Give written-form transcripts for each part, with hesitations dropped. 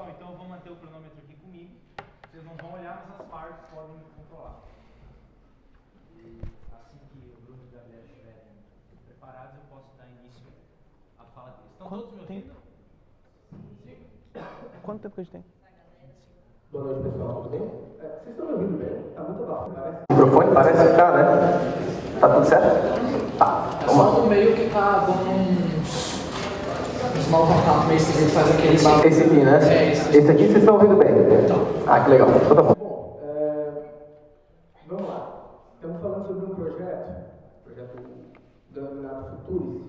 Pessoal, então eu vou manter o cronômetro aqui comigo. Vocês não vão olhar, mas as partes podem controlar. E assim que o Bruno e o Gabriel estiverem preparados, eu posso dar início à fala deles. Estão todos me ouvindo? Sim. Quanto tempo que a gente tem? Boa noite, pessoal. Tudo bem? Vocês estão me ouvindo bem? Tá muito abafado, parece. O microfone parece que tá, né? Tá tudo certo? Tá. Vamos lá. Só no meio que tá dando uns mal contato meio esquisito, faz aquele barulho. Esse aqui, né? É, esse. Esse aqui vocês estão ouvindo bem? Então. Ah, que legal. Então tá bom. Bom, vamos lá. Estamos falando sobre um projeto denominado Futuris.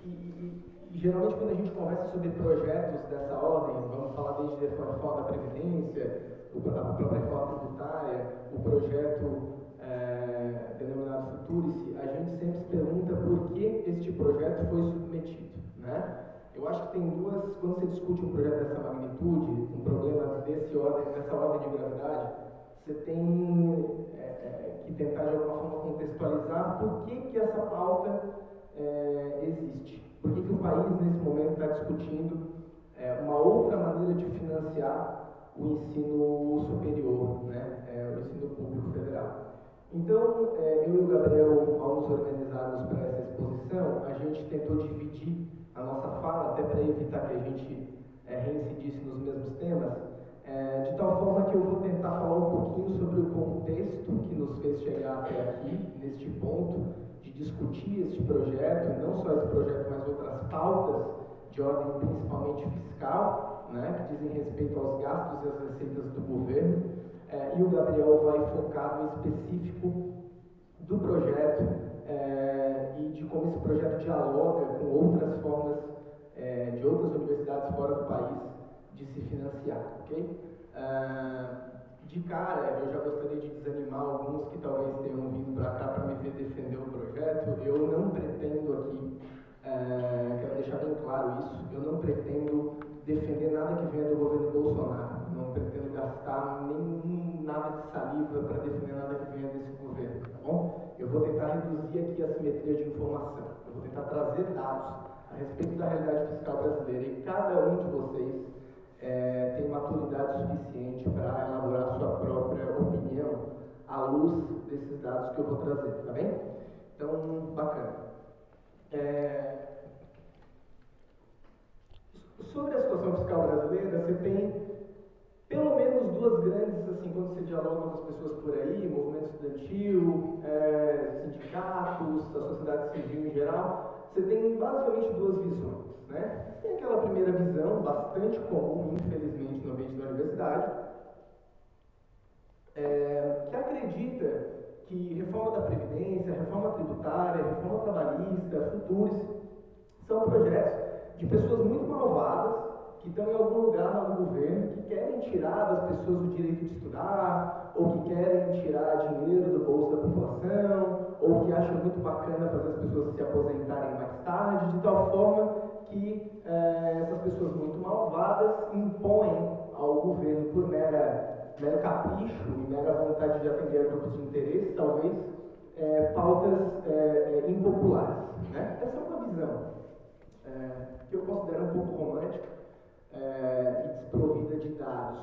E geralmente quando a gente conversa sobre projetos dessa ordem, vamos falar desde a reforma da Previdência, a própria reforma tributária, o projeto denominado Futurice, a gente sempre se pergunta por que este projeto foi submetido, né? Eu acho que tem duas, quando você discute um projeto dessa magnitude, um problema dessa ordem de gravidade, você tem que tentar de alguma forma contextualizar por que essa pauta existe. Por que o país, nesse momento, está discutindo uma outra maneira de financiar o ensino superior, né? O ensino público federal. Então, eu e o Gabriel, ao nos organizarmos para essa exposição, a gente tentou dividir a nossa fala, até para evitar que a gente reincidisse nos mesmos temas, de tal forma que eu vou tentar falar um pouquinho sobre o contexto que nos fez chegar até aqui, neste ponto, de discutir este projeto, não só esse projeto, mas outras pautas de ordem principalmente fiscal, né, que dizem respeito aos gastos e às receitas do governo, e o Gabriel vai focar no específico do projeto e de como esse projeto dialoga com outras formas de outras universidades fora do país de se financiar, ok? De cara, eu já gostaria de desanimar alguns que talvez tenham vindo para cá para me ver defender o projeto. Eu não pretendo aqui, quero deixar bem claro isso, eu não pretendo defender nada que venha do governo Bolsonaro. Não pretendo gastar nada de saliva para defender nada que venha desse governo, tá bom? Eu vou tentar reduzir aqui a simetria de informação. Eu vou tentar trazer dados a respeito da realidade fiscal brasileira e cada um de vocês tem maturidade suficiente para elaborar sua própria opinião à luz desses dados que eu vou trazer, tá bem? Então, bacana. Sobre a situação fiscal brasileira, você tem pelo menos duas grandes, assim, quando você dialoga com as pessoas por aí, movimento estudantil, sindicatos, a sociedade civil em geral, você tem basicamente duas visões, né? Tem aquela primeira visão, bastante comum, infelizmente, no ambiente da universidade, que acredita que reforma da Previdência, reforma tributária, reforma trabalhista, futuros, são projetos de pessoas muito malvadas, que estão em algum lugar no governo, que querem tirar das pessoas o direito de estudar, ou que querem tirar dinheiro do bolso da população, ou que acham muito bacana fazer as pessoas se aposentarem mais tarde, de tal forma que essas pessoas muito malvadas impõem ao governo, por mero capricho e mera vontade de atender a grupos de interesse, talvez, pautas impopulares, né? Essa é uma visão que eu considero um pouco romântica e desprovida de dados.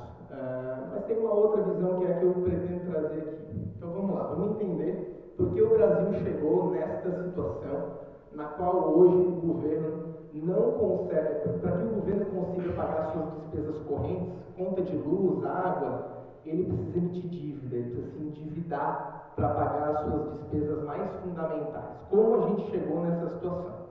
Mas tem uma outra visão que é a que eu pretendo trazer aqui. Então vamos lá, vamos entender por que o Brasil chegou nesta situação na qual hoje o governo não consegue, para que o governo consiga pagar suas despesas correntes, conta de luz, água, ele precisa emitir dívida, ele precisa se endividar para pagar as suas despesas mais fundamentais. Como a gente chegou nessa situação?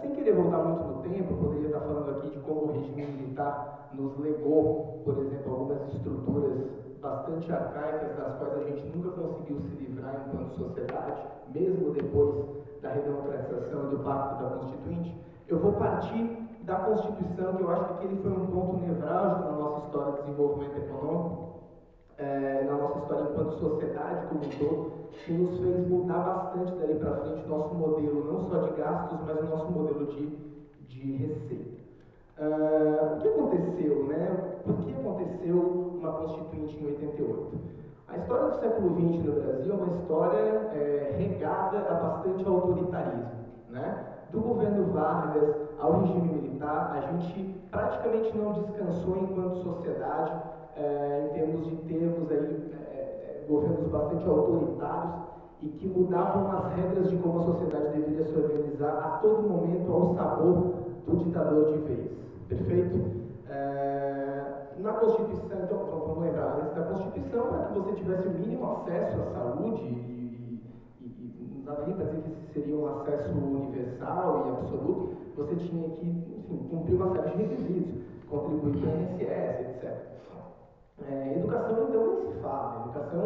Sem querer voltar muito no tempo, eu poderia estar falando aqui de como o regime militar nos legou, por exemplo, algumas estruturas bastante arcaicas das quais a gente nunca conseguiu se livrar enquanto sociedade, mesmo depois da redemocratização e do Pacto da Constituinte. Eu vou partir da Constituição, que eu acho que aquele foi um ponto nevrálgico na nossa história de desenvolvimento econômico, na nossa história enquanto sociedade como um todo, que nos fez mudar bastante dali para frente o nosso modelo, não só de gastos, mas o nosso modelo de receita. O que aconteceu, né? Por que aconteceu uma Constituinte em 88? A história do século XX no Brasil é uma história regada a bastante autoritarismo, né? do governo Vargas ao regime militar, a gente praticamente não descansou enquanto sociedade, em termos de termos aí, governos bastante autoritários e que mudavam as regras de como a sociedade deveria se organizar a todo momento ao sabor do ditador de vez. Perfeito? Na Constituição, então, vamos lembrar, antes da Constituição, para que você tivesse o mínimo acesso à saúde, e não dá nem para dizer que esse seria um acesso universal e absoluto, você tinha que, enfim, cumprir uma série de requisitos, contribuir para o INSS, etc. Educação, então, nem se fala. Educação,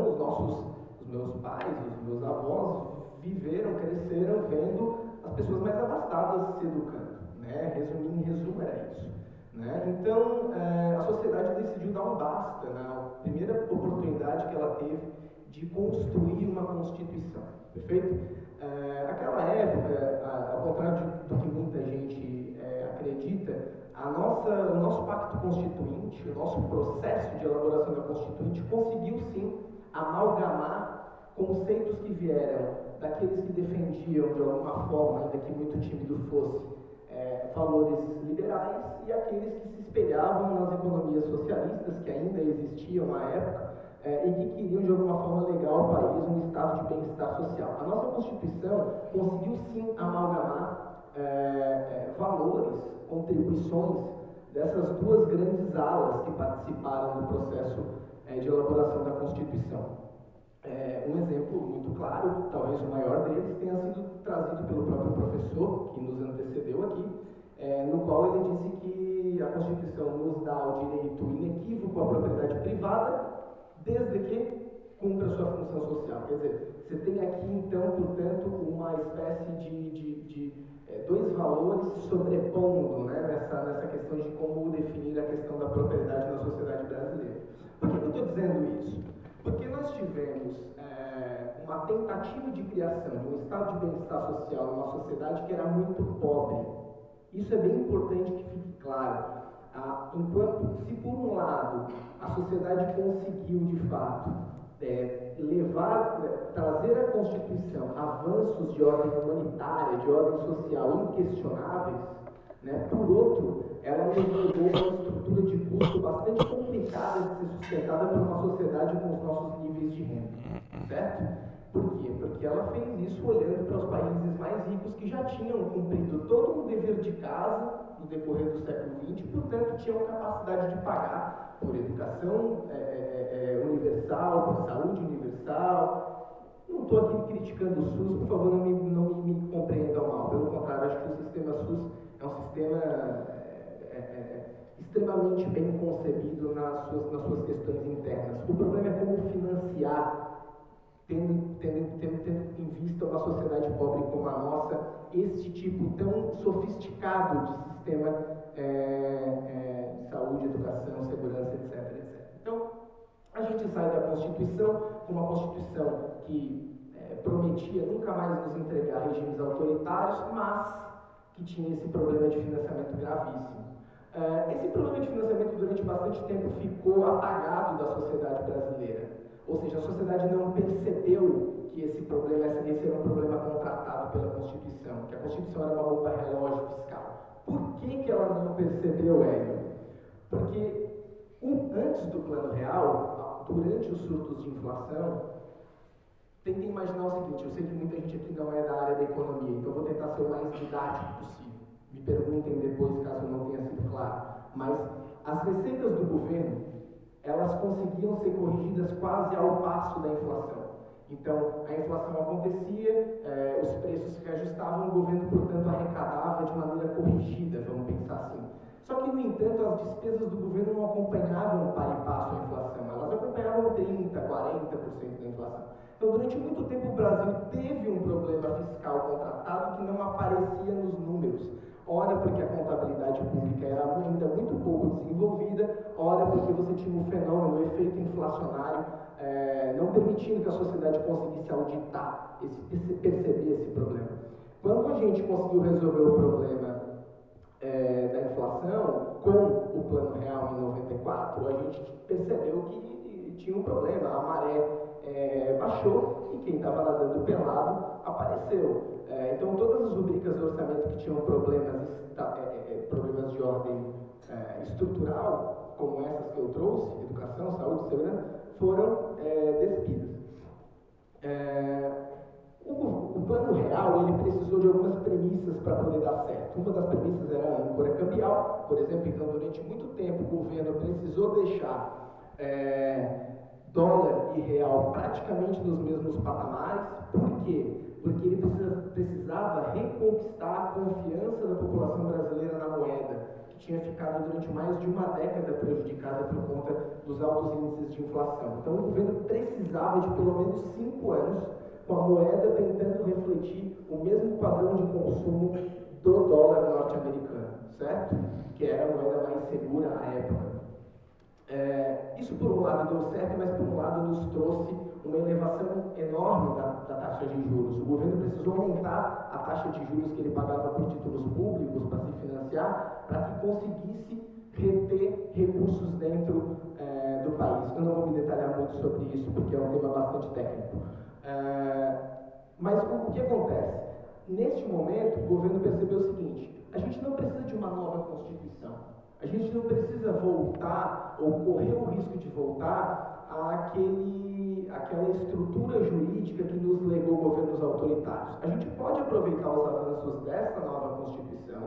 os meus pais, os meus avós viveram, cresceram vendo as pessoas mais abastadas se educando, né? Em resumo, era isso. Né? Então, a sociedade decidiu dar um basta na primeira oportunidade que ela teve de construir uma Constituição, perfeito? Aquela época, ao contrário do que muita gente acredita, o nosso pacto constituinte, o nosso processo de elaboração da Constituinte conseguiu sim amalgamar conceitos que vieram daqueles que defendiam de alguma forma, ainda que muito tímido fosse, valores liberais e aqueles que se espelhavam nas economias socialistas que ainda existiam à época e que queriam de alguma forma legar ao país um estado de bem-estar social. A nossa Constituição conseguiu sim amalgamar valores, contribuições dessas duas grandes alas que participaram do processo de elaboração da Constituição. Um exemplo muito claro, talvez o maior deles, tenha sido trazido pelo próprio professor que nos antecedeu aqui, no qual ele disse que a Constituição nos dá o direito inequívoco à propriedade privada, desde que cumpra sua função social. Quer dizer, você tem aqui, então, portanto, uma espécie de dois valores sobrepondo, né, nessa questão de como definir a questão da propriedade na sociedade brasileira. Por que eu estou dizendo isso? Porque nós tivemos uma tentativa de criação de um estado de bem-estar social numa sociedade que era muito pobre. Isso é bem importante que fique claro. Enquanto, se por um lado a sociedade conseguiu de fato trazer à Constituição avanços de ordem humanitária, de ordem social inquestionáveis, né, por outro, ela nos levou uma estrutura de custo bastante complicada de ser sustentada por uma sociedade com os nossos níveis de renda, certo? Por quê? Porque ela fez isso olhando para os países mais ricos que já tinham cumprido todo um dever de casa no decorrer do século XX, portanto, tinham capacidade de pagar por educação universal, por saúde universal. Não estou aqui criticando o SUS, por favor, não me compreendam mal. Pelo contrário, acho que o sistema SUS é um sistema extremamente bem concebido nas suas questões internas. O problema é como financiar, tendo em vista uma sociedade pobre como a nossa, esse tipo tão sofisticado de sistema de saúde, educação, segurança, etc. Então, a gente sai da Constituição com uma Constituição que prometia nunca mais nos entregar regimes autoritários, mas que tinha esse problema de financiamento gravíssimo. Esse problema de financiamento durante bastante tempo ficou apagado da sociedade brasileira. Ou seja, a sociedade não percebeu que esse era um problema contratado pela Constituição, que a Constituição era uma roupa relógio fiscal. Por que ela não percebeu, Hélio? Porque antes do Plano Real, durante os surtos de inflação, tentem imaginar o seguinte, eu sei que muita gente aqui não é da área da economia, então eu vou tentar ser o mais didático possível. Me perguntem depois, caso não tenha sido claro. Mas as receitas do governo, elas conseguiam ser corrigidas quase ao passo da inflação. Então, a inflação acontecia, os preços se reajustavam, o governo, portanto, arrecadava de maneira corrigida, vamos pensar assim. Só que, no entanto, as despesas do governo não acompanhavam para e passo a inflação, elas acompanhavam 30%, 40% da inflação. Então, durante muito tempo, o Brasil teve um problema fiscal contratado que não aparecia nos números. Ora porque a contabilidade pública era ainda muito pouco desenvolvida, ora porque você tinha um fenômeno, um efeito inflacionário, não permitindo que a sociedade conseguisse auditar, perceber esse problema. Quando a gente conseguiu resolver o problema da inflação com o Plano Real em 94, a gente percebeu que tinha um problema, a maré baixou e quem estava nadando pelado apareceu. Então, todas as rubricas do orçamento que tinham problemas de ordem estrutural, como essas que eu trouxe, educação, saúde, segurança, foram despidas. O plano real ele precisou de algumas premissas para poder dar certo. Uma das premissas era a âncora cambial, por exemplo. Então, durante muito tempo, o governo precisou deixar dólar e real praticamente nos mesmos patamares. Por quê? Porque ele precisava reconquistar a confiança da população brasileira na moeda, que tinha ficado durante mais de uma década prejudicada por conta dos altos índices de inflação. Então, o governo precisava de pelo menos 5 anos com a moeda tentando refletir o mesmo padrão de consumo do dólar norte-americano, certo? Que era a moeda mais segura à época. Isso, por um lado, deu certo, mas, por um lado, nos trouxe uma elevação enorme da taxa de juros. O governo precisou aumentar a taxa de juros que ele pagava por títulos públicos para se financiar, para que conseguisse reter recursos dentro do país. Eu não vou me detalhar muito sobre isso, porque é um tema bastante técnico. Mas o que acontece? Neste momento, o governo percebeu o seguinte: a gente não precisa de uma nova Constituição. A gente não precisa voltar ou correr o risco de voltar àquela estrutura jurídica que nos legou governos autoritários. A gente pode aproveitar os avanços dessa nova Constituição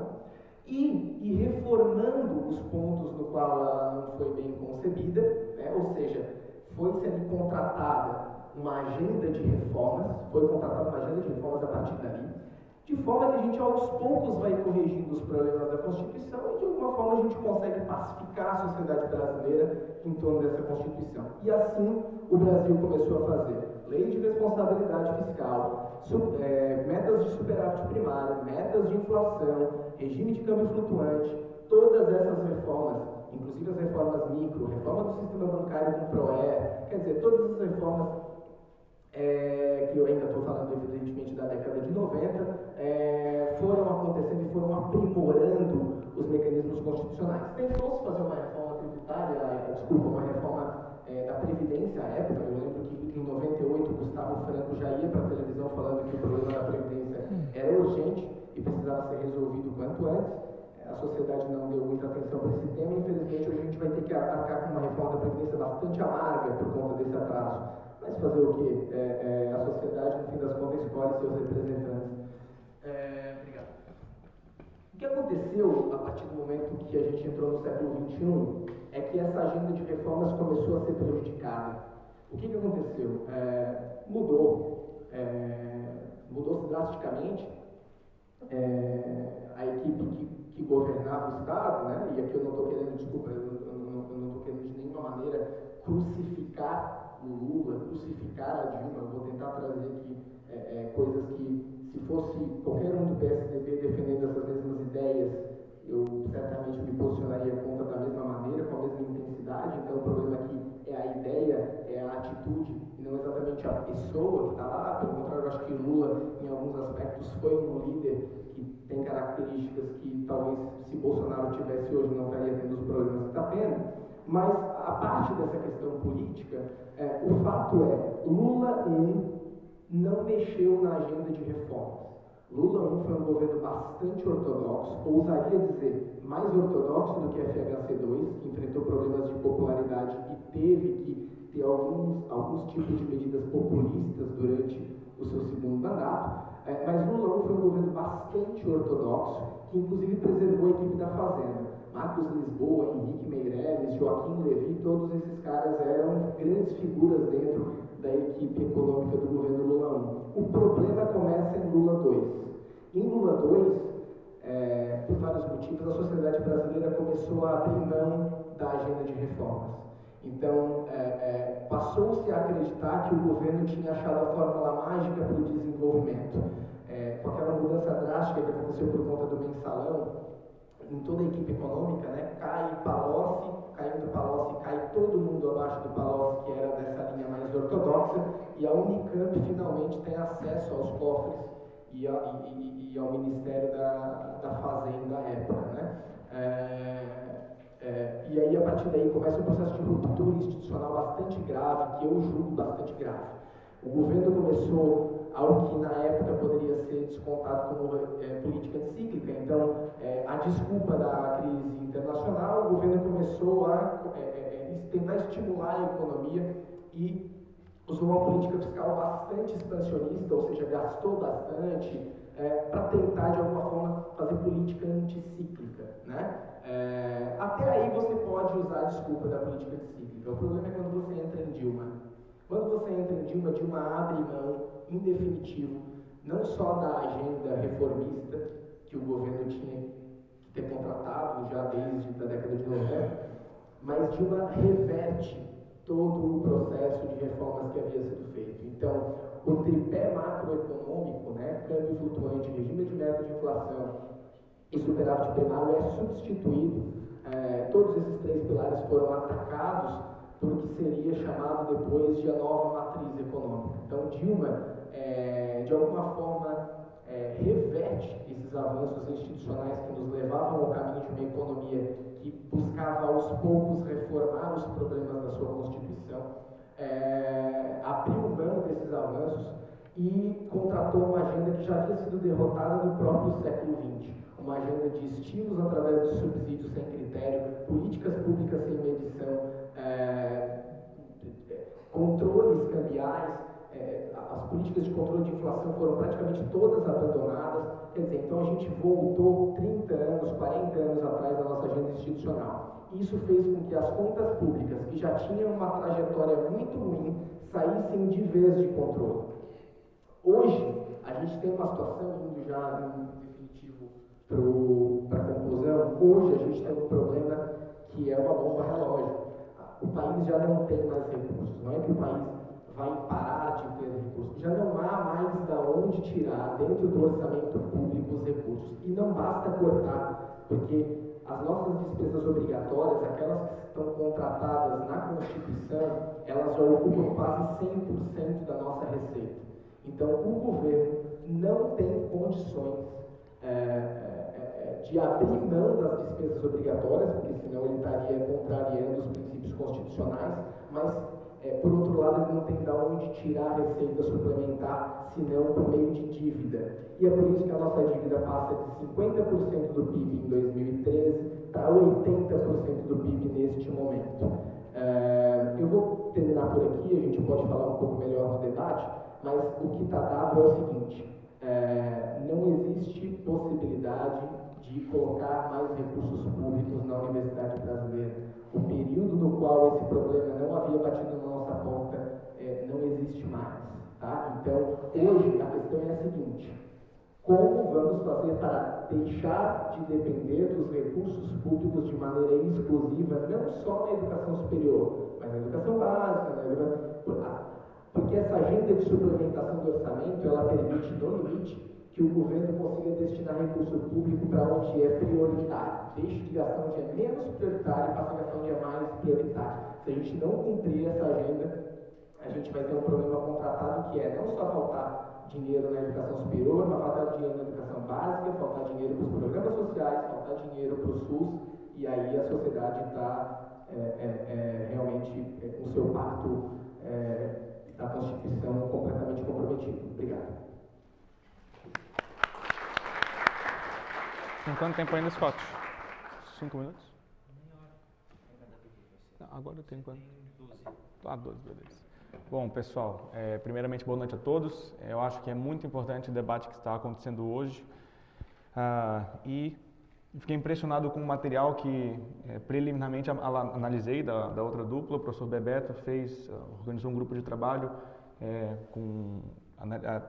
e ir reformando os pontos no qual ela não foi bem concebida, né? Ou seja, foi-se ali contratada uma agenda de reformas, a partir dali, de forma que a gente aos poucos vai corrigindo os problemas da Constituição e de alguma forma a gente consegue pacificar a sociedade brasileira em torno dessa Constituição. E assim o Brasil começou a fazer lei de responsabilidade fiscal, metas de superávit primário, metas de inflação, regime de câmbio flutuante, todas essas reformas, inclusive as reformas micro, reforma do sistema bancário com PROER, quer dizer, todas as reformas que eu ainda estou falando evidentemente da década de 90, foram acontecendo e foram aprimorando os mecanismos constitucionais. Tentou-se fazer uma reforma tributária, uma reforma da Previdência à época. Eu lembro que em 98 o Gustavo Franco já ia para a televisão falando que o problema da Previdência era urgente e precisava ser resolvido o quanto antes. A sociedade não deu muita atenção para esse tema e infelizmente hoje a gente vai ter que arcar com uma reforma da Previdência bastante amarga por conta desse atraso. Mas fazer o quê? A sociedade, no fim das contas, escolhe seus representantes. Obrigado. O que aconteceu a partir do momento que a gente entrou no século XXI é que essa agenda de reformas começou a ser prejudicada. O que aconteceu? Mudou-se drasticamente a equipe que governava o Estado, né? E aqui eu não estou querendo, desculpa, eu não estou querendo de nenhuma maneira crucificar o Lula, crucificar a Dilma. Eu vou tentar trazer aqui coisas que, se fosse qualquer um do PSDB defendendo essas mesmas ideias, eu certamente me posicionaria contra da mesma maneira, com a mesma intensidade. Então, o problema aqui é a ideia, é a atitude, e não exatamente a pessoa que está lá. Pelo contrário, eu acho que Lula, em alguns aspectos, foi um líder que tem características que talvez, se Bolsonaro tivesse hoje, não estaria tendo os problemas que está tendo. Mas, a parte dessa questão política, o fato é, Lula 1 não mexeu na agenda de reformas. Lula 1 foi um governo bastante ortodoxo, ousaria dizer, mais ortodoxo do que a FHC2, que enfrentou problemas de popularidade e teve que ter alguns tipos de medidas populistas durante o seu segundo mandato. Mas Lula 1 foi um governo bastante ortodoxo, que inclusive preservou a equipe da Fazenda. Marcos Lisboa, Henrique Meirelles, Joaquim Levy, todos esses caras eram grandes figuras dentro da equipe econômica do governo Lula 1. O problema começa em Lula 2. Em Lula 2, por vários motivos, a sociedade brasileira começou a abrir mão da agenda de reformas. Então, passou-se a acreditar que o governo tinha achado a fórmula mágica para o desenvolvimento. Com aquela mudança drástica que aconteceu por conta do mensalão, em toda a equipe econômica, né, caindo Palocci, cai todo mundo abaixo do Palocci, que era dessa linha mais ortodoxa, e a Unicamp finalmente tem acesso aos cofres e ao Ministério da Fazenda à época, né? E aí, a partir daí, começa um processo de ruptura institucional bastante grave, que eu julgo bastante grave. O governo começou algo que na época poderia ser descontado como política cíclica. Então, a desculpa da crise internacional, o governo começou a tentar estimular a economia e usou uma política fiscal bastante expansionista, ou seja, gastou bastante para tentar, de alguma forma, fazer política anticíclica, né? Até aí você pode usar a desculpa da política anticíclica. O problema é quando você entra em Dilma. Quando você entra em Dilma, Dilma abre mão, em definitivo, não só da agenda reformista que o governo tinha que ter contratado já desde a década de 90, mas Dilma reverte todo o processo de reformas que havia sido feito. Então, o tripé macroeconômico, né, câmbio flutuante, regime de meta de inflação e superávit primário é substituído. Todos esses três pilares foram atacados por o que seria chamado depois de a nova matriz econômica. Então, Dilma, de alguma forma, reverte esses avanços institucionais que nos levavam ao caminho de uma economia que buscava aos poucos reformar os problemas da sua Constituição, abriu mão desses avanços e contratou uma agenda que já havia sido derrotada no próprio século XX, uma agenda de estímulos através de subsídios sem critério, políticas públicas sem medição, controles cambiais. As políticas de controle de inflação foram praticamente todas abandonadas. Quer dizer, então a gente voltou 30 anos, 40 anos atrás da nossa agenda institucional. Isso fez com que as contas públicas, que já tinham uma trajetória muito ruim, saíssem de vez de controle. Hoje, a gente tem uma situação, indo já em definitivo para a conclusão, hoje a gente tem um problema que é uma bomba relógio. O país já não tem mais recursos, não é que o país vai parar de ter recursos, já não há mais da onde tirar dentro do orçamento público os recursos. E não basta cortar, porque as nossas despesas obrigatórias, aquelas que estão contratadas na Constituição, elas já ocupam quase 100% da nossa receita. Então, o governo não tem condições de abrir mão das despesas obrigatórias, porque senão ele estaria contrariando os princípios constitucionais, mas, por outro lado, ele não tem de onde tirar a receita suplementar, senão por meio de dívida. E é por isso que a nossa dívida passa de 50% do PIB em 2013 para 80% do PIB neste momento. Eu vou terminar por aqui, a gente pode falar um pouco melhor no debate, mas o que está dado é o seguinte: não existe possibilidade de colocar mais recursos públicos na universidade brasileira. O período no qual esse problema não havia batido na nossa porta não existe mais. Tá? Então, hoje a questão é a seguinte: como vamos fazer para deixar de depender dos recursos públicos de maneira exclusiva, não só na educação superior, mas na educação básica, porque essa agenda de suplementação do orçamento, ela permite, no limite, que o governo consiga destinar recurso público para onde é prioritário. Deixe de gastar onde é menos prioritário e passe a gastar onde é mais prioritário. Se a gente não cumprir essa agenda, a gente vai ter um problema contratado que é não só faltar dinheiro na educação superior, mas faltar dinheiro na educação básica, faltar dinheiro para os programas sociais, faltar dinheiro para o SUS, e aí a sociedade está realmente com o seu pacto da Constituição completamente comprometido. Obrigado. Tem quanto tempo ainda, Scott? 5 minutos? Não, agora tem quanto? 12, beleza. Bom, pessoal, primeiramente, boa noite a todos. Eu acho que é muito importante o debate que está acontecendo hoje. E fiquei impressionado com o material que preliminarmente analisei da outra dupla. O professor Bebeto organizou um grupo de trabalho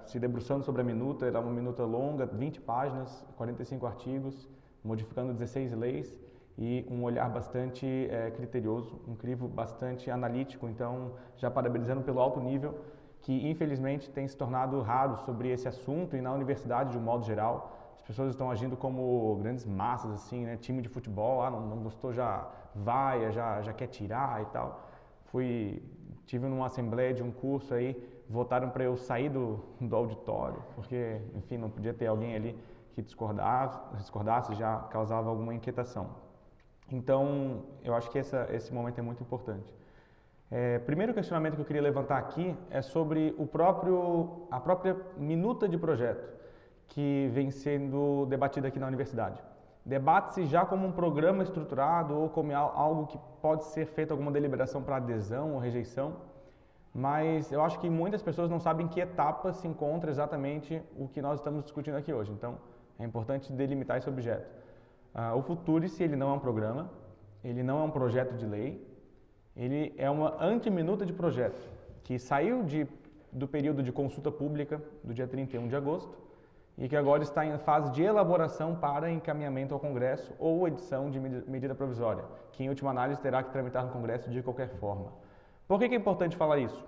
se debruçando sobre a minuta. Era uma minuta longa, 20 páginas, 45 artigos, modificando 16 leis e um olhar bastante criterioso, um crivo bastante analítico. Então, já parabenizando pelo alto nível que, infelizmente, tem se tornado raro sobre esse assunto e na universidade, de um modo geral. As pessoas estão agindo como grandes massas, assim, né? Time de futebol, não gostou, já vai, já quer tirar e tal. Tive numa assembleia de um curso aí, votaram para eu sair do auditório, porque, enfim, não podia ter alguém ali que discordasse, já causava alguma inquietação. Então, eu acho que esse momento é muito importante. Primeiro questionamento que eu queria levantar aqui é sobre a própria minuta de projeto que vem sendo debatida aqui na universidade. Debate-se já como um programa estruturado ou como algo que pode ser feito alguma deliberação para adesão ou rejeição, mas eu acho que muitas pessoas não sabem em que etapa se encontra exatamente o que nós estamos discutindo aqui hoje, então é importante delimitar esse objeto. O Futurice, ele não é um programa, ele não é um projeto de lei, ele é uma antiminuta de projeto que saiu do período de consulta pública do dia 31 de agosto e que agora está em fase de elaboração para encaminhamento ao Congresso ou edição de medida provisória, que em última análise terá que tramitar no Congresso de qualquer forma. Por que é importante falar isso?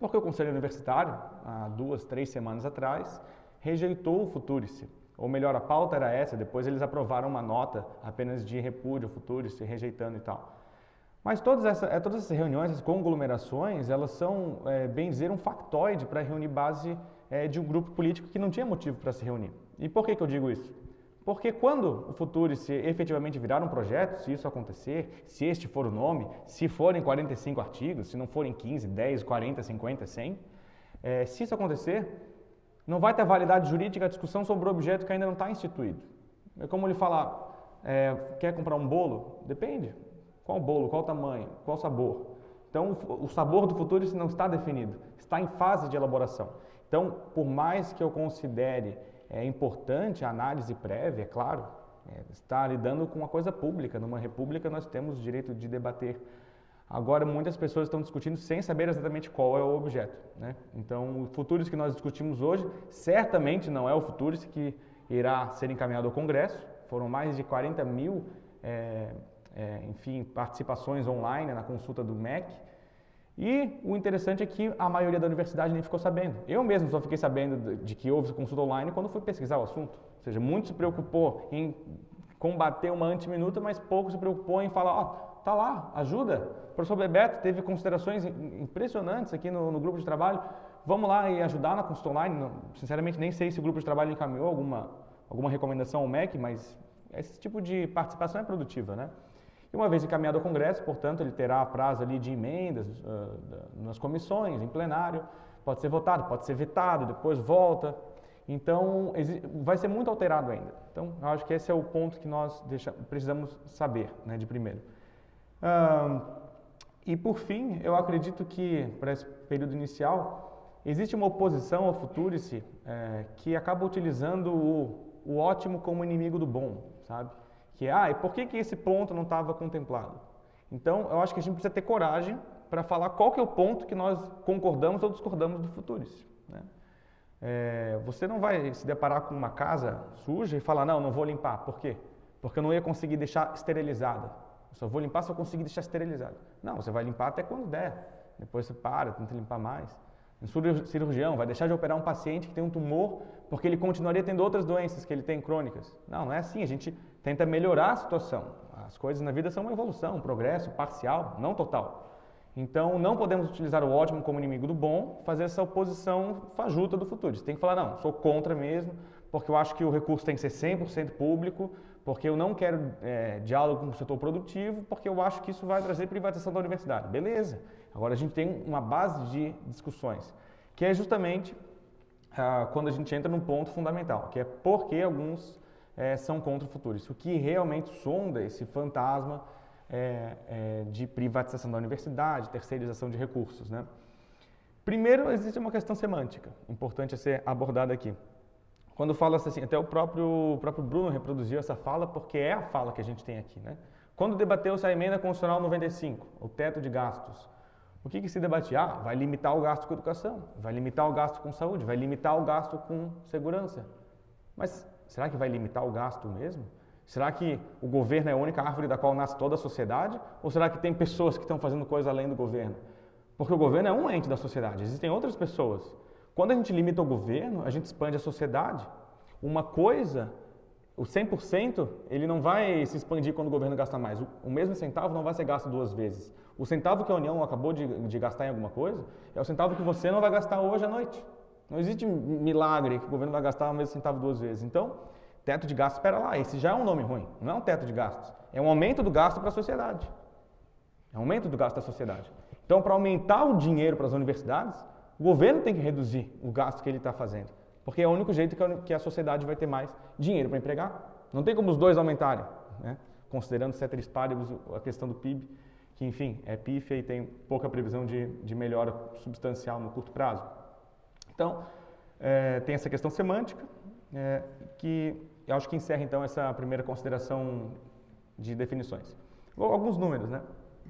Porque o Conselho Universitário, há 2, 3 semanas atrás, rejeitou o Futurice. Ou melhor, a pauta era essa, depois eles aprovaram uma nota apenas de repúdio ao Futurice, rejeitando e tal. Mas todas essas reuniões, essas conglomerações, elas são, bem dizer, um factoide para reunir base de um grupo político que não tinha motivo para se reunir. E por que eu digo isso? Porque quando o Futurice efetivamente virar um projeto, se isso acontecer, se este for o nome, se forem 45 artigos, se não forem 15, 10, 40, 50, 100, se isso acontecer, não vai ter validade jurídica a discussão sobre o objeto que ainda não está instituído. É como ele falar, quer comprar um bolo? Depende. Qual bolo, qual tamanho, qual sabor? Então, o sabor do Futurice não está definido, está em fase de elaboração. Então, por mais que eu considere importante a análise prévia, é claro, está lidando com uma coisa pública. Numa república nós temos o direito de debater. Agora, muitas pessoas estão discutindo sem saber exatamente qual é o objeto, né? Então, o Futurice que nós discutimos hoje, certamente não é o Futurice que irá ser encaminhado ao Congresso. Foram mais de 40 mil participações online na consulta do MEC. E o interessante é que a maioria da universidade nem ficou sabendo. Eu mesmo só fiquei sabendo de que houve consulta online quando fui pesquisar o assunto. Ou seja, muito se preocupou em combater uma antiminuta, mas pouco se preocupou em falar, tá lá, ajuda. O professor Bebeto teve considerações impressionantes aqui no grupo de trabalho. Vamos lá e ajudar na consulta online. Sinceramente, nem sei se o grupo de trabalho encaminhou alguma recomendação ao MEC, mas esse tipo de participação é produtiva, né? E uma vez encaminhado ao Congresso, portanto, ele terá prazo ali de emendas nas comissões, em plenário, pode ser votado, pode ser vetado, depois volta. Então, vai ser muito alterado ainda. Então, eu acho que esse é o ponto que nós precisamos saber, né, de primeiro. E, por fim, eu acredito que, para esse período inicial, existe uma oposição ao Futurice que acaba utilizando o ótimo como inimigo do bom, sabe? Que e por que esse ponto não estava contemplado? Então, eu acho que a gente precisa ter coragem para falar qual que é o ponto que nós concordamos ou discordamos do Futurice, né? Você não vai se deparar com uma casa suja e falar, não vou limpar. Por quê? Porque eu não ia conseguir deixar esterilizada. Eu só vou limpar se eu conseguir deixar esterilizada. Não, você vai limpar até quando der. Depois você para, tenta limpar mais. Um cirurgião vai deixar de operar um paciente que tem um tumor porque ele continuaria tendo outras doenças que ele tem crônicas. Não é assim. A gente tenta melhorar a situação. As coisas na vida são uma evolução, um progresso parcial, não total. Então, não podemos utilizar o ótimo como inimigo do bom, fazer essa oposição fajuta do futuro. Você tem que falar, não, sou contra mesmo, porque eu acho que o recurso tem que ser 100% público, porque eu não quero diálogo com o setor produtivo, porque eu acho que isso vai trazer privatização da universidade. Beleza. Agora, a gente tem uma base de discussões, que é justamente quando a gente entra num ponto fundamental, que é por que alguns são contra o futuro. Isso que realmente sonda esse fantasma de privatização da universidade, terceirização de recursos, né? Primeiro, existe uma questão semântica, importante a ser abordada aqui. Quando fala assim, até o próprio Bruno reproduziu essa fala, porque é a fala que a gente tem aqui, né? Quando debateu-se a emenda constitucional 95, o teto de gastos, o que se debatia? Vai limitar o gasto com educação, vai limitar o gasto com saúde, vai limitar o gasto com segurança. Mas será que vai limitar o gasto mesmo? Será que o governo é a única árvore da qual nasce toda a sociedade? Ou será que tem pessoas que estão fazendo coisa além do governo? Porque o governo é um ente da sociedade, existem outras pessoas. Quando a gente limita o governo, a gente expande a sociedade. Uma coisa, o 100%, ele não vai se expandir quando o governo gasta mais. O mesmo centavo não vai ser gasto 2 vezes. O centavo que a União acabou de gastar em alguma coisa é o centavo que você não vai gastar hoje à noite. Não existe milagre que o governo vai gastar o mesmo centavo 2 vezes. Então, teto de gastos, espera lá, esse já é um nome ruim. Não é um teto de gastos, é um aumento do gasto para a sociedade. É um aumento do gasto da sociedade. Então, para aumentar o dinheiro para as universidades, o governo tem que reduzir o gasto que ele está fazendo, porque é o único jeito que a sociedade vai ter mais dinheiro para empregar. Não tem como os dois aumentarem, né? Considerando ceteris paribus a questão do PIB, que enfim, é pífia e tem pouca previsão de melhora substancial no curto prazo. Então, tem essa questão semântica, que eu acho que encerra então essa primeira consideração de definições. Alguns números, né?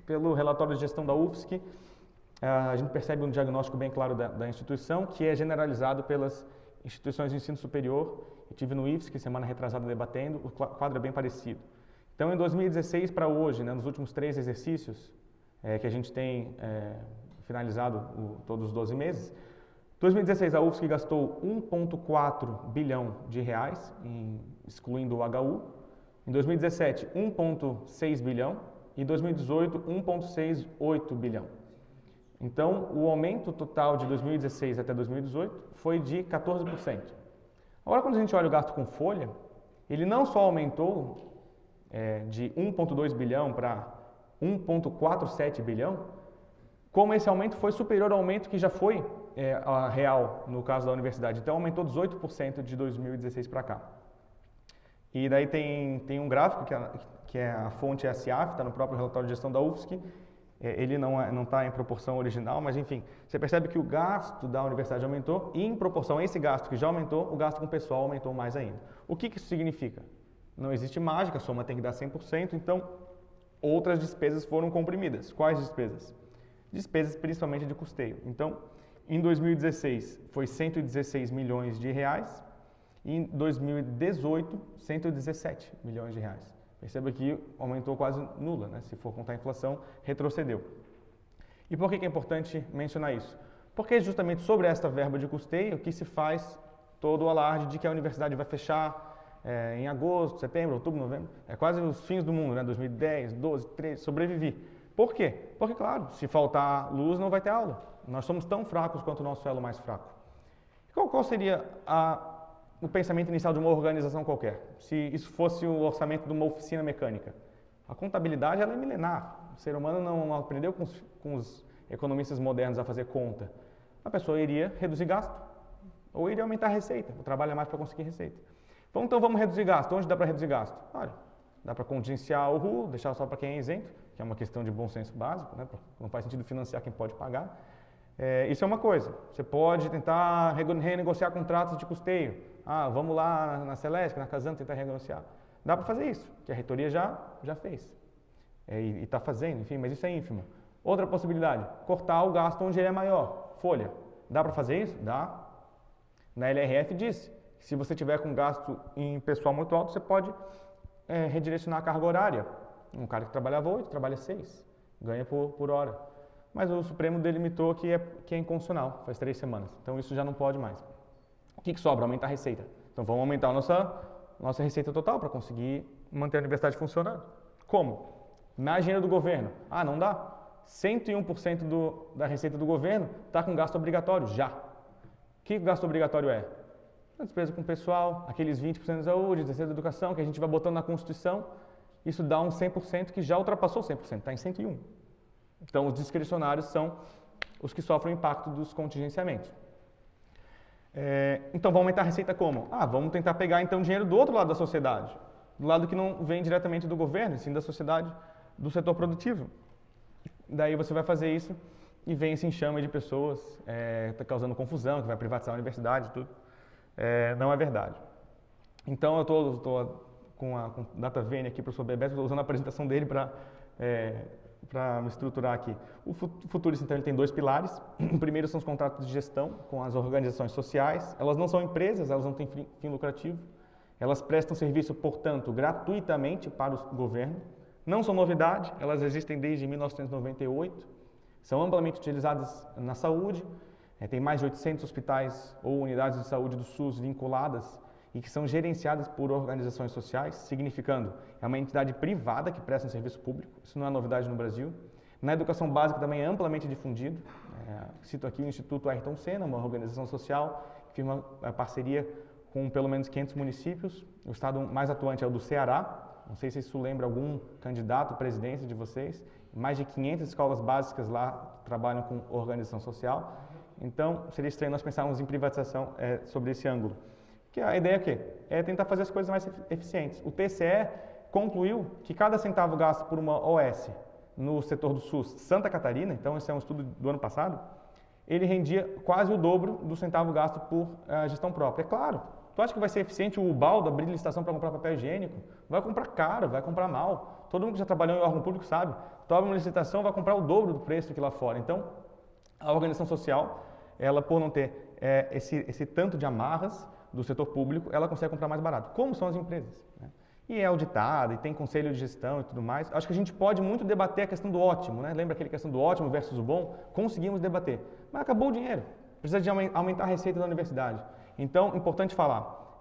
Pelo relatório de gestão da UFSC, a gente percebe um diagnóstico bem claro da instituição, que é generalizado pelas instituições de ensino superior. Eu estive no IFSC, semana retrasada, debatendo, o quadro é bem parecido. Então, em 2016 para hoje, né, nos últimos 3 exercícios que a gente tem finalizado todos os 12 meses, 2016 a UFSC gastou 1,4 bilhão de reais, excluindo o HU. Em 2017, 1,6 bilhão e em 2018, 1,68 bilhão. Então, o aumento total de 2016 até 2018 foi de 14%. Agora, quando a gente olha o gasto com folha, ele não só aumentou de 1,2 bilhão para 1,47 bilhão, como esse aumento foi superior ao aumento que já foi real no caso da universidade. Então, aumentou 18% de 2016 para cá. E daí tem um gráfico, que a fonte é a CIAF, está no próprio relatório de gestão da UFSC. Ele não está em proporção original, mas enfim, você percebe que o gasto da universidade aumentou e em proporção a esse gasto que já aumentou, o gasto com o pessoal aumentou mais ainda. O que isso significa? Não existe mágica, a soma tem que dar 100%, então outras despesas foram comprimidas. Quais despesas? Despesas principalmente de custeio. Então, em 2016 foi 116 milhões de reais e em 2018, 117 milhões de reais. Perceba que aumentou quase nula, né? Se for contar a inflação, retrocedeu. E por que é importante mencionar isso? Porque é justamente sobre esta verba de custeio que se faz todo o alarde de que a universidade vai fechar em agosto, setembro, outubro, novembro. É quase os fins do mundo, né? 2010, 12, 13, sobrevivi. Por quê? Porque, claro, se faltar luz não vai ter aula. Nós somos tão fracos quanto o nosso elo mais fraco. Qual seria o pensamento inicial de uma organização qualquer? Se isso fosse o orçamento de uma oficina mecânica. A contabilidade ela é milenar. O ser humano não aprendeu com os economistas modernos a fazer conta. A pessoa iria reduzir gasto ou iria aumentar a receita, ou trabalha mais para conseguir receita. Então vamos reduzir gasto. Onde dá para reduzir gasto? Olha, dá para contingenciar o RU, deixar só para quem é isento, que é uma questão de bom senso básico, né? Não faz sentido financiar quem pode pagar. Isso é uma coisa. Você pode tentar renegociar contratos de custeio. Vamos lá na Celeste, na Casan, tentar renegociar. Dá para fazer isso, que a reitoria já fez. E está fazendo, enfim, mas isso é ínfimo. Outra possibilidade, cortar o gasto onde ele é maior. Folha. Dá para fazer isso? Dá. Na LRF diz que se você tiver com gasto em pessoal muito alto, você pode redirecionar a carga horária. Um cara que trabalhava 8, trabalha 6, ganha por hora. Mas o Supremo delimitou que é inconstitucional, faz 3 semanas. Então isso já não pode mais. O que sobra? Aumentar a receita. Então vamos aumentar a nossa receita total para conseguir manter a universidade funcionando. Como? Na agenda do governo. Não dá. 101% da receita do governo está com gasto obrigatório já. O que o gasto obrigatório é? A despesa com o pessoal, aqueles 20% de saúde, 16% da educação, que a gente vai botando na Constituição, isso dá um 100% que já ultrapassou 100%, está em 101%. Então, os discricionários são os que sofrem o impacto dos contingenciamentos. Então, vamos aumentar a receita como? Vamos tentar pegar, então, dinheiro do outro lado da sociedade, do lado que não vem diretamente do governo, sim da sociedade, do setor produtivo. Daí você vai fazer isso e vem esse enxame de pessoas, está causando confusão, que vai privatizar a universidade e tudo. Não é verdade. Então, eu estou com a Data Vene aqui, professor Bebeto, estou usando a apresentação dele para me estruturar aqui. O Futuris, então, ele tem 2 pilares. O primeiro são os contratos de gestão com as organizações sociais. Elas não são empresas, elas não têm fim lucrativo. Elas prestam serviço, portanto, gratuitamente para o governo. Não são novidade, elas existem desde 1998. São amplamente utilizadas na saúde. Tem mais de 800 hospitais ou unidades de saúde do SUS vinculadas e que são gerenciadas por organizações sociais, significando é uma entidade privada que presta um serviço público. Isso não é novidade no Brasil. Na educação básica também é amplamente difundido. Cito aqui o Instituto Ayrton Senna, uma organização social que firma parceria com pelo menos 500 municípios. O estado mais atuante é o do Ceará, Não sei se isso lembra algum candidato à presidência de vocês. Mais de 500 escolas básicas lá trabalham com organização social. Então, seria estranho nós pensarmos em privatização sobre esse ângulo. Que a ideia é o quê? É tentar fazer as coisas mais eficientes. O TCE concluiu que cada centavo gasto por uma OS no setor do SUS Santa Catarina, então esse é um estudo do ano passado, ele rendia quase o dobro do centavo gasto por gestão própria. É claro, tu acha que vai ser eficiente o Ubaldo abrir licitação para comprar papel higiênico? Vai comprar caro, vai comprar mal. Todo mundo que já trabalhou em órgão público sabe. Tu abre uma licitação, vai comprar o dobro do preço do que lá fora. Então, a organização social, ela por não ter esse tanto de amarras do setor público, ela consegue comprar mais barato. Como são as empresas? Né? E é auditada, e tem conselho de gestão e tudo mais. Acho que a gente pode muito debater a questão do ótimo, né? Lembra aquela questão do ótimo versus o bom? Conseguimos debater. Mas acabou o dinheiro. Precisa de aumentar a receita da universidade. Então, importante falar,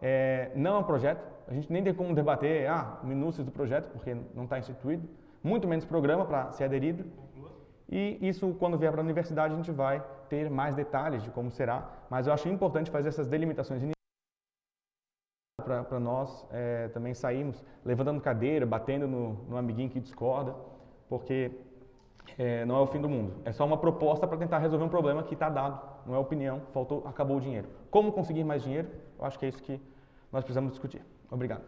não é um projeto, a gente nem tem como debater minúcias do projeto, porque não está instituído, muito menos programa para ser aderido. E isso, quando vier para a universidade, a gente vai ter mais detalhes de como será, mas eu acho importante fazer essas delimitações iniciais para nós também sairmos levantando cadeira, batendo no amiguinho que discorda, porque não é o fim do mundo. É só uma proposta para tentar resolver um problema que está dado, não é opinião, acabou o dinheiro. Como conseguir mais dinheiro? Eu acho que é isso que nós precisamos discutir. Obrigado.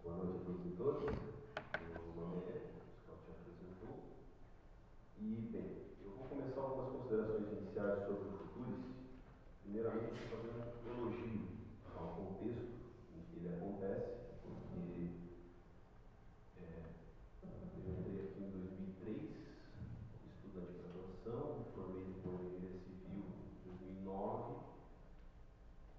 Boa noite a todos e todas. Meu nome é, o Scott já apresentou. E, bem, eu vou começar algumas considerações iniciais sobre o Futuris. Primeiramente, fazendo um elogio ao contexto em que ele acontece, porque eu entrei aqui em 2003, estudante de graduação, formei depois em engenharia civil em 2009,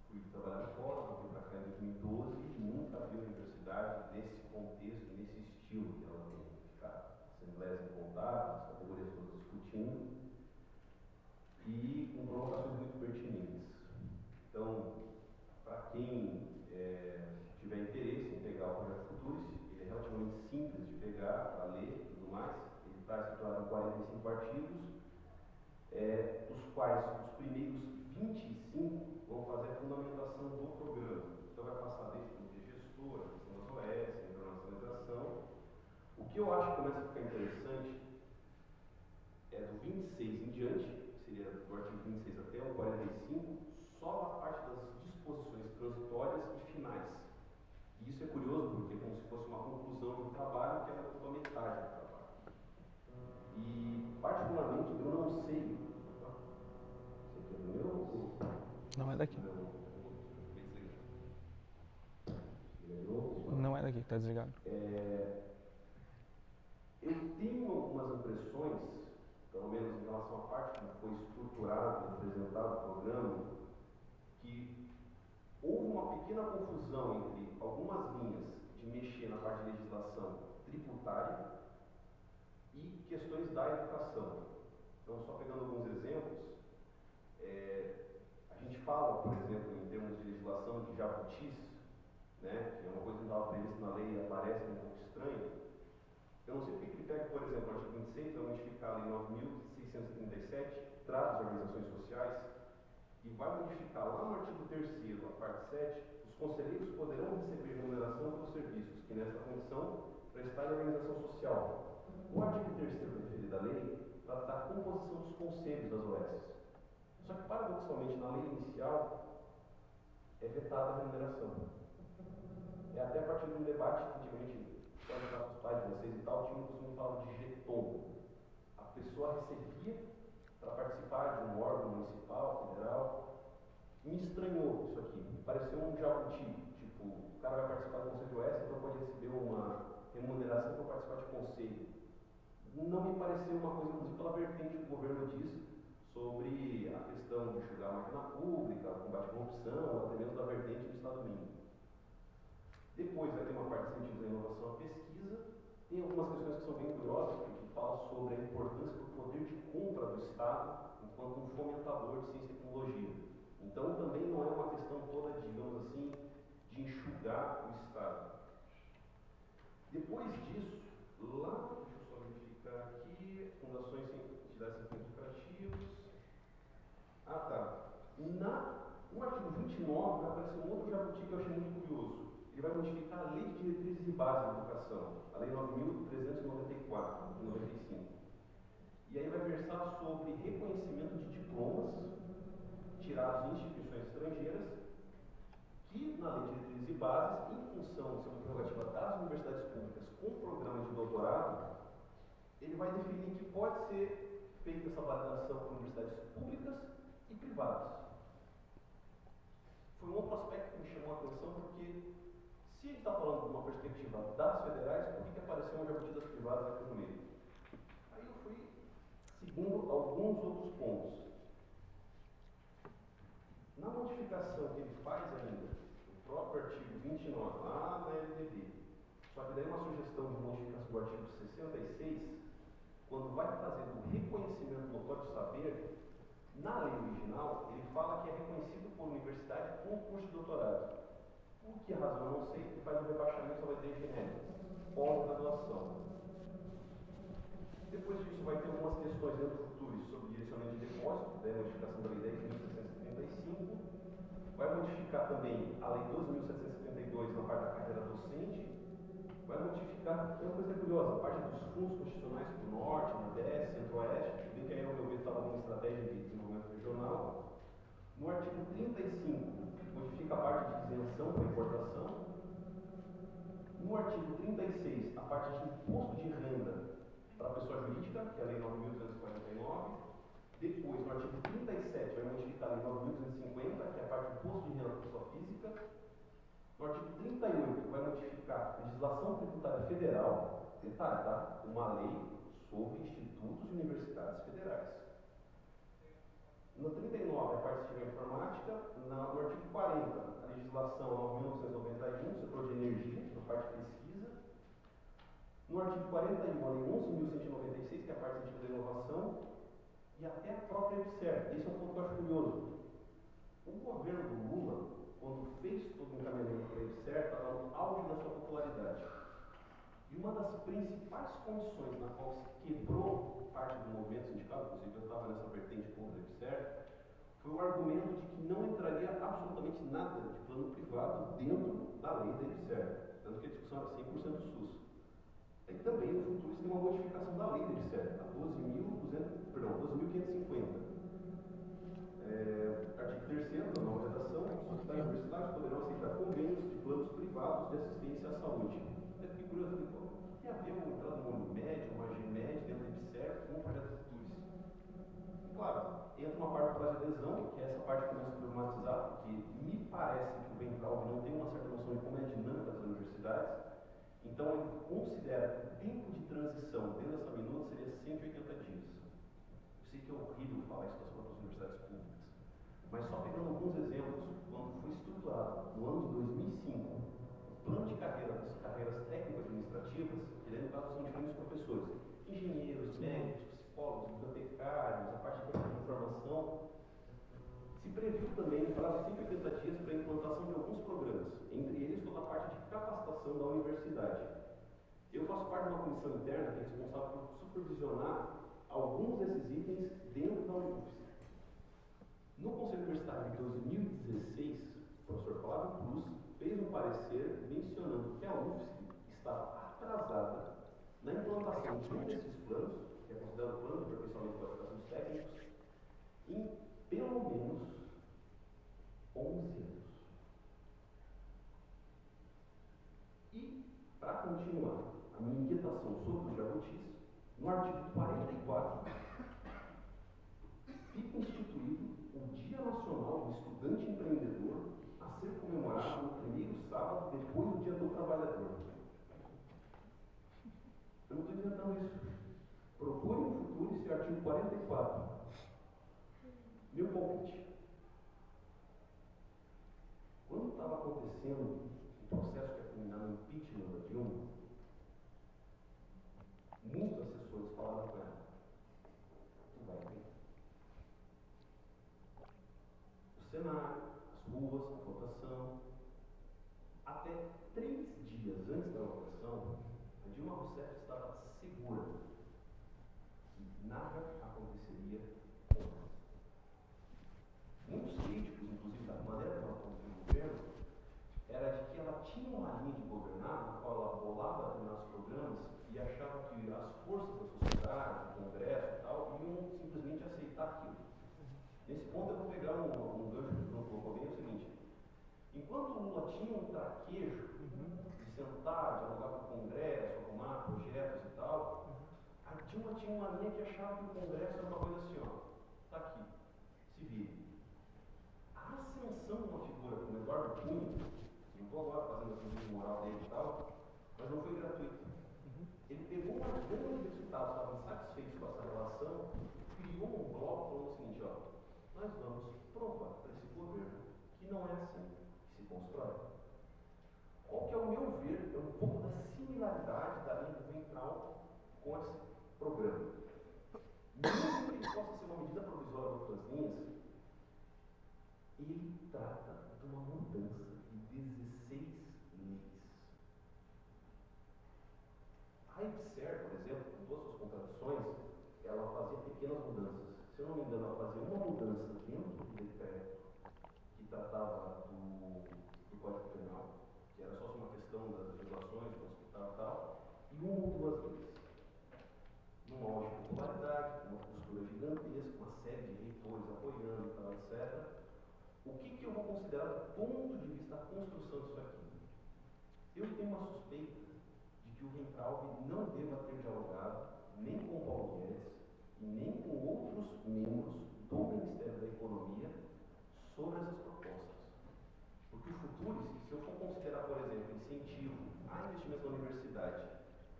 fui trabalhar fora, fui para cá em 2012 e nunca vi a universidade nesse contexto, nesse estilo que ela tem, ficar assembleias incontáveis, as categorias todas discutindo e com provocações muito pertinentes. Então, para quem tiver interesse em pegar o projeto Futuris, ele é relativamente simples de pegar, para ler e tudo mais. Ele está estruturado em 45 artigos, dos quais os primeiros 25 vão fazer a fundamentação do programa. Então vai passar desde o de gestor, a questão das OS, a internacionalização. O que eu acho que começa a ficar interessante é do 26 em diante, seria do artigo 26 até o 45, só a parte das disposições transitórias e finais. E isso é curioso porque é como se fosse uma conclusão do trabalho que ela ocupa metade do trabalho. E, particularmente, eu não sei. Você aqui é do meu? Não é daqui. Não é daqui que está desligado. Eu tenho algumas impressões, pelo menos em relação à parte como foi estruturado e apresentado o programa, que houve uma pequena confusão entre algumas linhas de mexer na parte de legislação tributária e questões da educação. Então, só pegando alguns exemplos, a gente fala, por exemplo, em termos de legislação de jabutis, né, que é uma coisa que não estava prevista na lei e aparece um pouco estranho. Eu não sei porque que ele pega, por exemplo, o artigo 26, vai modificar a lei 9.637, trata as organizações sociais, e vai modificar lá no artigo 3º, a parte 7, os conselheiros poderão receber remuneração pelos serviços que nessa condição prestarem à organização social. O artigo 3º referido à lei trata da composição dos conselhos das OS. Só que, paradoxalmente, na lei inicial, é vetada a remuneração. É até a partir de um debate que antigamente, pode estar com os pais de vocês e tal, tinha um costume de falar de jeton. A pessoa recebia para participar de um órgão municipal, federal. Me estranhou isso aqui, me pareceu um jabuti. Tipo, o cara vai participar do Conselho de OS, então pode receber uma remuneração para participar de conselho. Não me pareceu uma coisa, inclusive pela vertente que o governo diz sobre a questão de enxugar a máquina pública, combate à corrupção, até mesmo da vertente do Estado mínimo. Depois vai ter uma parte de incentivo à inovação à pesquisa. Tem algumas questões que são bem curiosas, porque fala sobre a importância do poder de compra do Estado enquanto um fomentador de ciência e tecnologia. Então também não é uma questão toda, digamos assim, de enxugar o Estado. Depois disso, lá, deixa eu só verificar aqui, fundações sem entidades sem fins lucrativos. Ah, tá. No artigo 29 vai aparecer um outro jabuti que eu achei muito curioso. Ele vai modificar a Lei de Diretrizes e Bases da Educação, a Lei 9.394, de 95. E aí vai versar sobre reconhecimento de diplomas tirados em instituições estrangeiras, que na Lei de Diretrizes e Bases, em função de ser uma prerrogativa das universidades públicas com programa de doutorado, ele vai definir que pode ser feita essa validação por universidades públicas e privadas. Foi um outro aspecto que me chamou a atenção, porque se ele está falando de uma perspectiva das federais, por que apareceu uma jabuti das privadas aqui no meio? Aí eu fui seguindo alguns outros pontos. Na modificação que ele faz ainda, no próprio artigo 29, lá na LDB, só que daí uma sugestão de modificação do artigo 66, quando vai fazer o reconhecimento do notório saber, na lei original, ele fala que é reconhecido por universidade com curso de doutorado. Por que razão? Eu não sei, ele faz um rebaixamento sobre a ideia genérica, pós-graduação. Depois disso, vai ter algumas questões dentro do futuro sobre direcionamento de depósito, da modificação da lei 10.775. Vai modificar também a lei 12.772 na parte da carreira docente. Vai modificar, tem uma coisa curiosa, a parte dos fundos constitucionais para o norte, nordeste, centro-oeste, que aí, ao meu ver, estava uma estratégia de desenvolvimento regional. No artigo 35, modifica a parte de isenção para importação. No artigo 36, a parte de imposto de renda para a pessoa jurídica, que é a lei 9.249. Depois, no artigo 37, vai modificar a lei 9.250, que é a parte de imposto de renda para a pessoa física. No artigo 38, vai modificar a legislação tributária federal, detalhe, tá? Uma lei sobre institutos e universidades federais. No 39, a parte de informática. No artigo 40, a legislação 9.991, setor de energia, na parte de pesquisa. No artigo 41, a lei 11.196, que é a parte de da inovação. E até a própria EBSER. Esse é um ponto que eu acho curioso. O governo do Lula, quando fez todo o encaminhamento para a EBSER, estava no auge da sua popularidade. E uma das principais comissões na qual se quebrou parte do movimento sindical, inclusive eu estava nessa vertente contra a EBSER, foi o argumento de que não entraria absolutamente nada de plano privado dentro da lei da EBSER, tanto que a discussão era 100% SUS. E também no futuro isso tem uma modificação da lei da EBSER, a 12.550. Artigo 3º da nova redação, as universidades poderão aceitar convênios de planos privados de assistência à saúde. Eu fiquei curioso, o que tem a ver com entrar no Unimed, uma GMED dentro da EBSER com o projeto futuros? E claro, entra uma parte do prazo de adesão, que é essa parte que começa a problematizar, porque me parece que o Weintraub não tem uma certa noção de como é a dinâmica das universidades. Então ele considera que o tempo de transição dentro dessa minuta seria 180 dias. Eu sei que é horrível falar isso das próprias universidades públicas, mas só pegando alguns exemplos, quando foi estruturado no ano de 2005 o plano de carreira das carreiras técnico-administrativas, que daí no caso são diferentes professores, engenheiros, médicos, psicólogos, bibliotecários, a parte de informação, se previu também um prazo de 180 dias para a implantação de alguns programas, entre eles toda a parte de capacitação da universidade. Eu faço parte de uma comissão interna que é responsável por supervisionar alguns desses itens dentro da UFSC. No Conselho Universitário de 2016, o professor Flávio Cruz fez um parecer mencionando que a UFSC estava atrasada na implantação de desses planos, que é considerado o plano de aperfeiçoamento da qualificação dos técnicos, em pelo menos 11 anos. E, para continuar a minha inquietação sobre os jabutis, no artigo 44, fica instituído o Dia Nacional do Estudante Empreendedor a ser comemorado no primeiro sábado depois do Dia do Trabalhador. Eu não estou inventando isso. Procure no futuro esse artigo 44. acontecendo um processo que é culminar no impeachment da Dilma, muitos assessores falaram com ela: tu vai ver. O cenário, as ruas, a votação. Até 3 dias antes da votação, a Dilma Rousseff estava segura que nada aconteceria com ela. Muitos críticos, inclusive, da maneira como ela conduziu o governo, era de que ela tinha uma linha de governar na qual ela bolava determinados programas e achava que as forças da sociedade, do Congresso e tal, iam simplesmente aceitar aquilo. Nesse ponto eu vou pegar um gancho que o Bruno colocou bem, é o seguinte: enquanto o Lula tinha um traquejo de sentar, dialogar com o Congresso, arrumar projetos e tal, a Dilma tinha uma linha que achava que o Congresso era uma coisa assim, ó, tá aqui, se vire. A ascensão de uma figura como Eduardo Cunha, não estou agora fazendo a função moral dele e tal, mas não foi gratuito. Ele pegou uma gama de deputados que estavam insatisfeitos com essa relação, criou um bloco falando o seguinte: ó, nós vamos provar para esse governo que não é assim que se constrói. Qual que é o meu ver? É um pouco da similaridade da linha do Ventral com esse programa. Mesmo que ele possa ser uma medida provisória de outras linhas, ele trata de uma mudança de 16 leis. A IBSER, por exemplo, com todas as suas contradições, ela fazia pequenas mudanças. Se eu não me engano, ela fazia uma mudança dentro do decreto que tratava do Código Penal, que era só uma questão das legislações, do hospital e tal, e uma ou duas vezes. Numa ótica de popularidade, uma postura gigantesca, uma série de reitores apoiando e tal, etc. O que eu vou considerar do ponto de vista da construção disso aqui? Eu tenho uma suspeita de que o Weintraub não deva ter dialogado nem com o Paulo Guedes e nem com outros membros do Ministério da Economia sobre essas propostas. Porque o futuro, se eu for considerar, por exemplo, incentivo a investimento na universidade,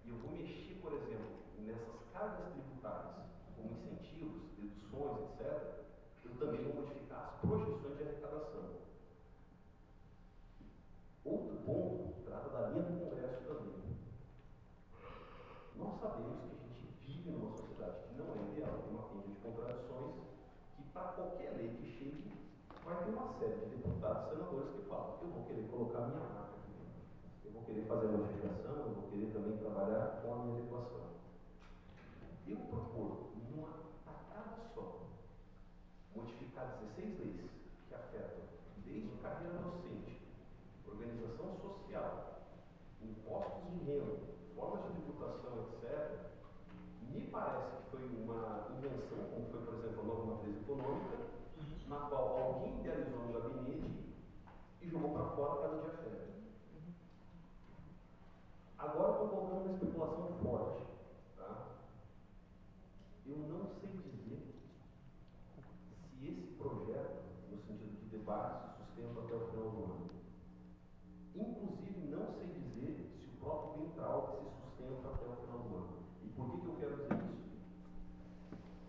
e eu vou mexer, por exemplo, nessas cargas tributárias, como incentivos, deduções, etc., eu também vou modificar as projeções de arrecadação. Outro ponto trata da linha do Congresso também. Nós sabemos que a gente vive numa sociedade que não é ideal, tem uma penha de contradições, que para qualquer lei que chegue, vai ter uma série de deputados e senadores que falam: eu vou querer colocar a minha marca aqui dentro, eu vou querer fazer a modificação, eu vou querer também trabalhar com a minha adequação. Eu propor, numa tacada só, modificar 16 leis que afetam desde carreira docente, organização social, impostos de renda, formas de tributação, etc., me parece que foi uma invenção, como foi, por exemplo, a nova matriz econômica, na qual alguém idealizou um gabinete e jogou para fora cada dia férias. Agora estou colocando uma especulação forte. Tá? Eu não sei dizer se esse projeto, no sentido de debate, se sustenta até o final do ano. Inclusive, não sei dizer se o próprio Weintraub se sustenta até o final do ano. E por que eu quero dizer isso?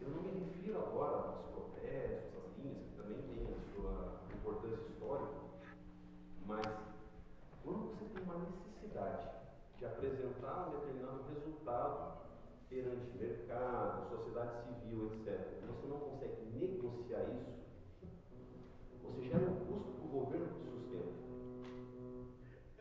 Eu não me refiro agora aos protestos, às linhas, que também têm a sua importância histórica, mas quando você tem uma necessidade de apresentar um determinado resultado perante mercado, sociedade civil, etc., e você não consegue negociar isso, você gera um custo para o governo que sustenta.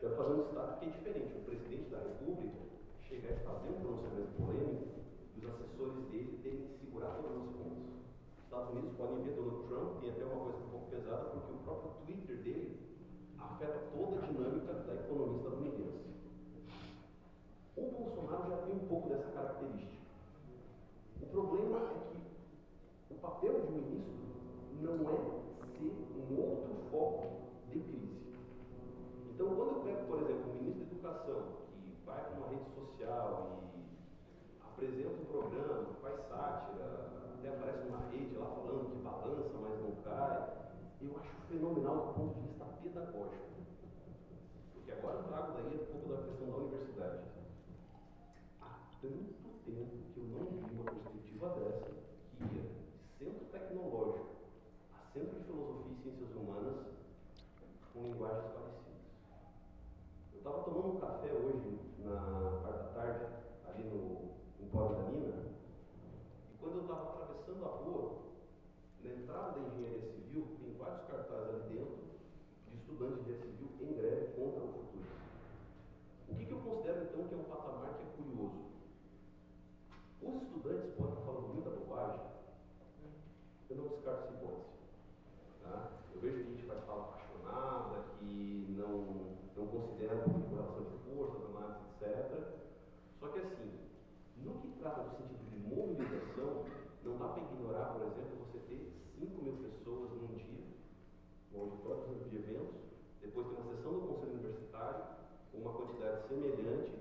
Eu vou fazer um destaque que é diferente. O presidente da República chegar e fazer um pronunciamento polêmico e os assessores dele terem que segurar todos os pontos. Os Estados Unidos podem ver Donald Trump, tem até uma coisa um pouco pesada, porque o próprio Twitter dele afeta toda a dinâmica da economia estadunidense. O Bolsonaro já tem um pouco dessa característica. O problema é que o papel de ministro não é ser um outro foco de crise. Então, quando eu pego, por exemplo, o ministro da Educação, que vai para uma rede social e apresenta um programa, faz sátira, até aparece numa rede lá falando que balança, mas não cai, eu acho fenomenal do ponto de vista pedagógico. Porque agora eu trago daí um pouco da questão da universidade. Há tanto tempo que eu não vi uma perspectiva dessa, que ia de centro tecnológico a centro de filosofia e ciências humanas com linguagens parecidas. estava tomando um café hoje, na parte da tarde, ali no Empório da Mina, e quando eu estava atravessando a rua, na entrada da engenharia civil, tem vários cartazes ali dentro de estudantes de engenharia civil em greve contra o futuro. O que eu considero então que é um patamar que é curioso? Os estudantes podem estar falando muita bobagem, eu não descarto essa hipótese. Tá? Eu vejo que a gente faz fala apaixonada, que não considera configuração de forças, análise, etc. Só que assim, no que trata do sentido de mobilização, não dá para ignorar, por exemplo, você ter 5.000 pessoas num dia, no auditório de eventos, depois tem uma sessão do Conselho Universitário, com uma quantidade semelhante,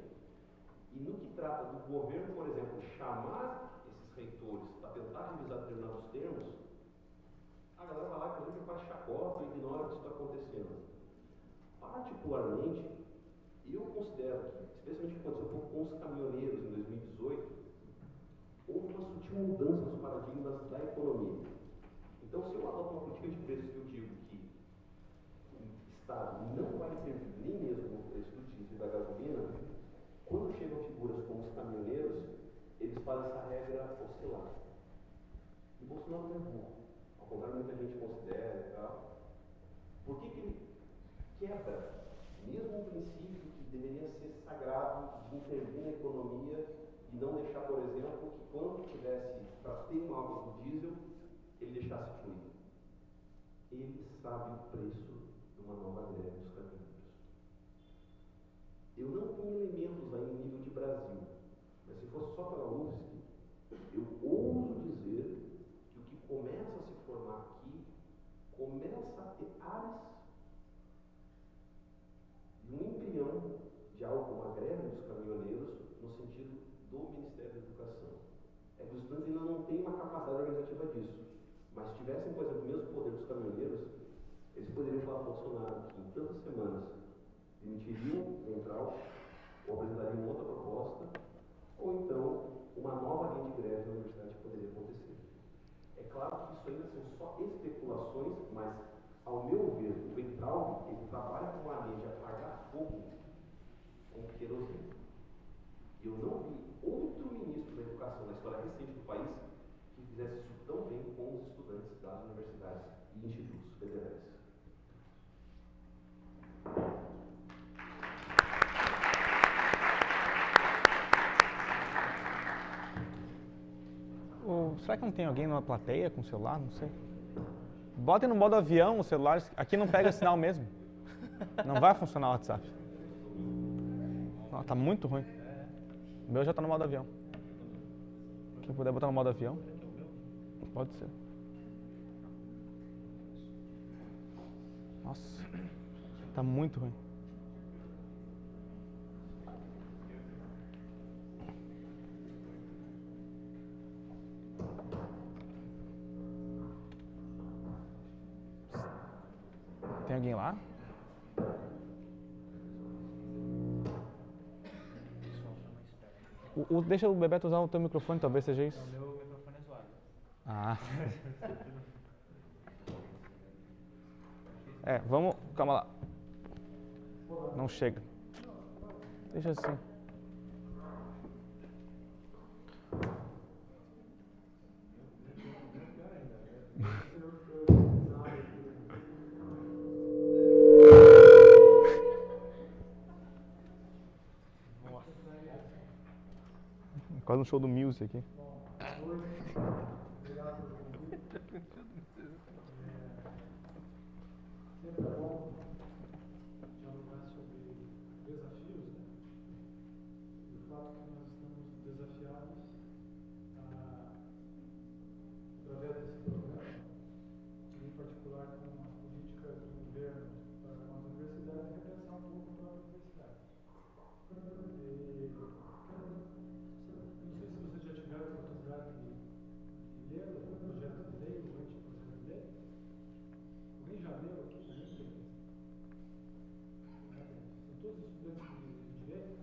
e no que trata do governo, por exemplo, chamar esses reitores para tentar revisar determinados termos, a galera vai lá, inclusive, faz chacota e ignora o que está acontecendo. Particularmente, eu considero que, especialmente quando aconteceu com os caminhoneiros em 2018, houve uma sutil mudança nos paradigmas da economia. Então, se eu adoto uma política de preços que eu digo que o Estado não vai intervir nem mesmo no preço do diesel e da gasolina, quando chegam figuras como os caminhoneiros, eles fazem essa regra oscilar. E Bolsonaro não é burro, ao contrário, muita gente considera e tal. Por que ele quebra, mesmo um princípio que deveria ser sagrado de intervir na economia e não deixar, por exemplo, que quando tivesse para ter um aumento do diesel, ele deixasse fluir? Ele sabe o preço de uma nova greve dos caminhoneiros. Eu não tenho elementos aí no nível de Brasil, mas se fosse só para a UFSC, eu ouso dizer que o que começa a se formar aqui começa a ter ares de um embrião de algo como a greve dos caminhoneiros no sentido do Ministério da Educação. É que os estudantes ainda não têm uma capacidade organizativa disso, mas se tivessem, por exemplo, o mesmo poder dos caminhoneiros, eles poderiam falar para Bolsonaro que em tantas semanas demitiriam o central, ou apresentariam outra proposta, ou então uma nova linha de greve na universidade poderia acontecer. É claro que isso ainda são só especulações, mas, ao meu ver, o Weintraub, ele trabalha com uma linha de apagar fogo com querosene. E eu não vi outro ministro da educação na história recente do país que fizesse isso tão bem com os estudantes das universidades e institutos federais. Será que não tem alguém na plateia com o celular? Não sei. Botem no modo avião os celulares. Aqui não pega sinal mesmo. Não vai funcionar o WhatsApp. Não, tá muito ruim. O meu já tá no modo avião. Quem puder botar no modo avião? Pode ser. Nossa, tá muito ruim. Tem alguém lá? Deixa o Bebeto usar o teu microfone, talvez seja isso. O meu microfone é zoado. Ah. Vamos... Calma lá. Não chega. Deixa assim. Quase um show do Muse aqui. Sempre é bom dialogar sobre desafios, né? E o fato que nós estamos desafiados através desse programa, e em particular com as políticas do governo para as universidades, repensar um pouco a própria universidade. Não sei se vocês já tiveram a oportunidade de ler o projeto de lei, o anteprojeto de lei. Alguém já leu aqui? São todos estudantes de direito?